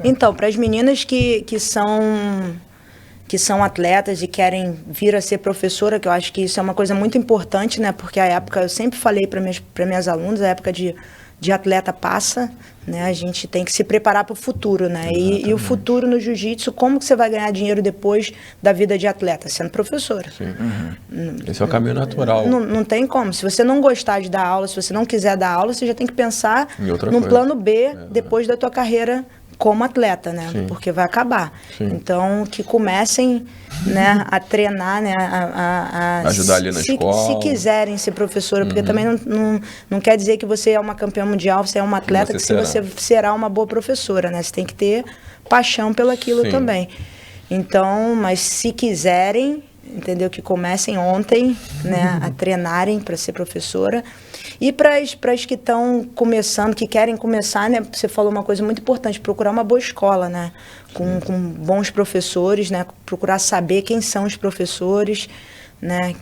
Então, para as meninas que são atletas e querem vir a ser professora, que eu acho que isso é uma coisa muito importante, né? Porque a época, eu sempre falei para minhas alunas, a época de atleta passa, né? A gente tem que se preparar para o futuro, né? E o futuro no jiu-jitsu, como que você vai ganhar dinheiro depois da vida de atleta? Sendo professora. Sim. Esse é o caminho natural. Não tem como. Se você não gostar de dar aula, se você não quiser dar aula, você já tem que pensar num plano B depois da tua carreira como atleta, né? Sim. Porque vai acabar. Sim. Então, que comecem, né, a treinar, né, ajudar ali na escola. Se quiserem ser professora, porque também não quer dizer que você é uma campeã mundial, você é uma atleta, você será uma boa professora, né? Você tem que ter paixão pelo aquilo também. Então, mas se quiserem, entendeu? Que comecem ontem, né, a treinarem para ser professora. E para as que estão começando, que querem começar, né? Você falou uma coisa muito importante, procurar uma boa escola, né? Com bons professores, né? Procurar saber quem são os professores, né?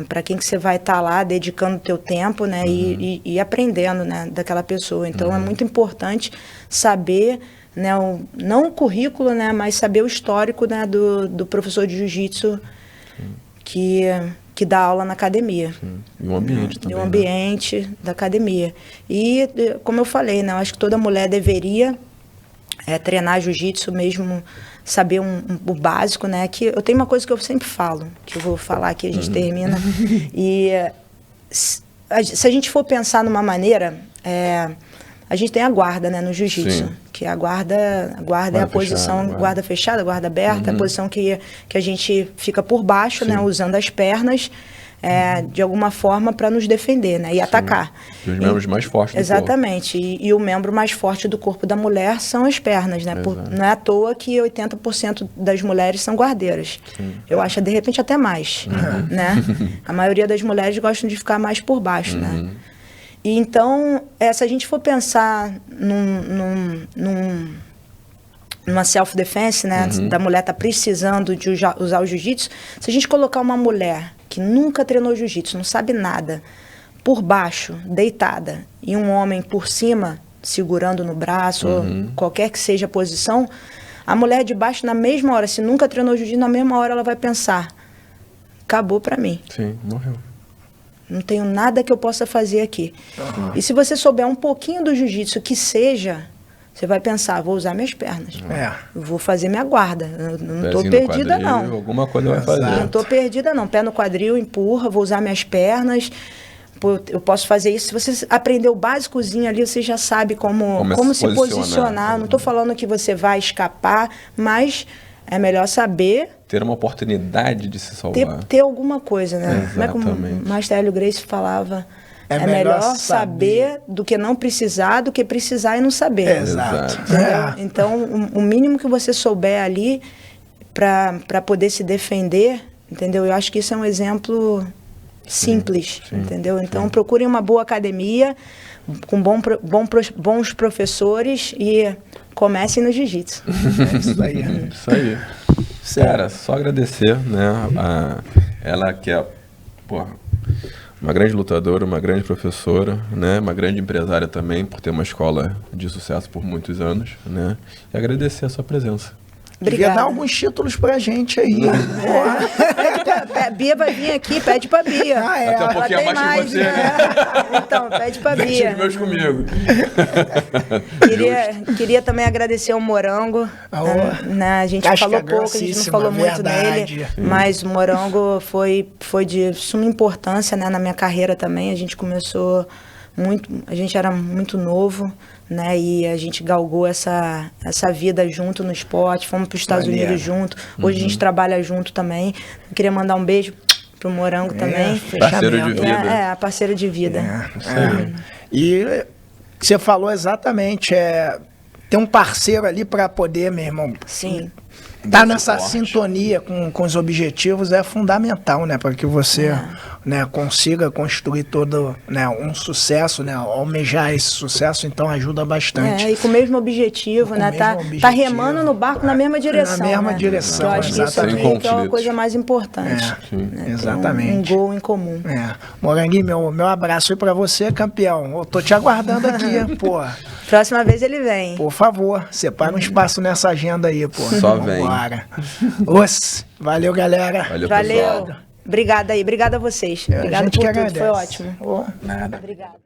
Para quem que você vai estar lá dedicando o teu tempo, né? E aprendendo, né? Daquela pessoa. Então, é muito importante saber, né? Não o currículo, né? Mas saber o histórico, né? Do professor de jiu-jitsu que dá aula na academia. Sim. E o ambiente também. E o ambiente da academia. E, como eu falei, né, eu acho que toda mulher deveria treinar jiu-jitsu mesmo, saber o básico, né? Que eu tenho uma coisa que eu sempre falo, que eu vou falar aqui, a gente termina. E se a gente for pensar numa maneira, a gente tem a guarda, né, no jiu-jitsu, que a guarda é a posição, guarda fechada, guarda aberta, a posição que a gente fica por baixo, né, usando as pernas, de alguma forma para nos defender, né, e atacar. Os membros mais fortes do corpo. Exatamente, e o membro mais forte do corpo da mulher são as pernas, né, não é à toa que 80% das mulheres são guardeiras. Eu acho, de repente, até mais, né, a maioria das mulheres gostam de ficar mais por baixo, né. E então, se a gente for pensar numa self-defense, né, da mulher tá precisando de usar o jiu-jitsu, se a gente colocar uma mulher que nunca treinou jiu-jitsu, não sabe nada, por baixo, deitada, e um homem por cima, segurando no braço, ou qualquer que seja a posição, a mulher de baixo, na mesma hora, se nunca treinou jiu-jitsu, na mesma hora ela vai pensar, acabou pra mim. Sim, morreu. Não tenho nada que eu possa fazer aqui. E se você souber um pouquinho do jiu-jitsu que seja, você vai pensar, vou usar minhas pernas. Vou fazer minha guarda. Não estou perdida, quadril, não. Alguma coisa vai fazer. Não estou perdida, não. Pé no quadril, empurra, vou usar minhas pernas. Eu posso fazer isso. Se você aprender o básicozinho ali, você já sabe como se posicionar. Não estou falando que você vai escapar, mas é melhor saber... Ter uma oportunidade de se salvar. Ter alguma coisa, né? Exatamente. Como o Master Hélio Gracie falava, É melhor saber do que não precisar, do que precisar e não saber. Exato. Então, o mínimo que você souber ali para poder se defender, entendeu? Eu acho que isso é um exemplo simples, entendeu? Então, procurem uma boa academia, com bons professores e comecem no jiu-jitsu. Isso aí. Isso aí. Cara, só agradecer, né? Ela que é, uma grande lutadora, uma grande professora, né? Uma grande empresária também, por ter uma escola de sucesso por muitos anos, né? E agradecer a sua presença. Devia dar alguns títulos pra gente aí. A Bia vai vir aqui, pede pra Bia. Daqui a pouquinho é mais que você, né? Então, pede pra Bia. Deixa os meus comigo. Queria também agradecer ao Morango. Né? A gente falou pouco, a gente não falou muito nele. Mas o Morango foi de suma importância, né, na minha carreira também. A gente começou a gente era muito novo, né? E a gente galgou essa vida junto no esporte, fomos para os Estados Unidos junto. Hoje a gente trabalha junto também. Eu queria mandar um beijo pro Morango também. Parceiro de vida. Parceiro de vida. E você falou exatamente, ter um parceiro ali para poder, meu irmão. Sim. Tá nessa sintonia com os objetivos é fundamental, né, para que você, né, consiga construir todo, né, um sucesso, né, almejar esse sucesso, então ajuda bastante. E com o mesmo objetivo, né, tá remando no barco na mesma direção. Na mesma direção, eu acho que isso aqui que é uma coisa mais importante. Né, exatamente. Um gol em comum. Moranguinho, meu abraço aí para você, campeão. Eu tô te aguardando aqui, pô. Próxima vez ele vem. Por favor, separa um espaço nessa agenda aí, pô. Só vem. Valeu, galera. Valeu. Obrigada aí. Obrigada a vocês. Obrigada por tudo. Foi ótimo. Nada. Obrigada.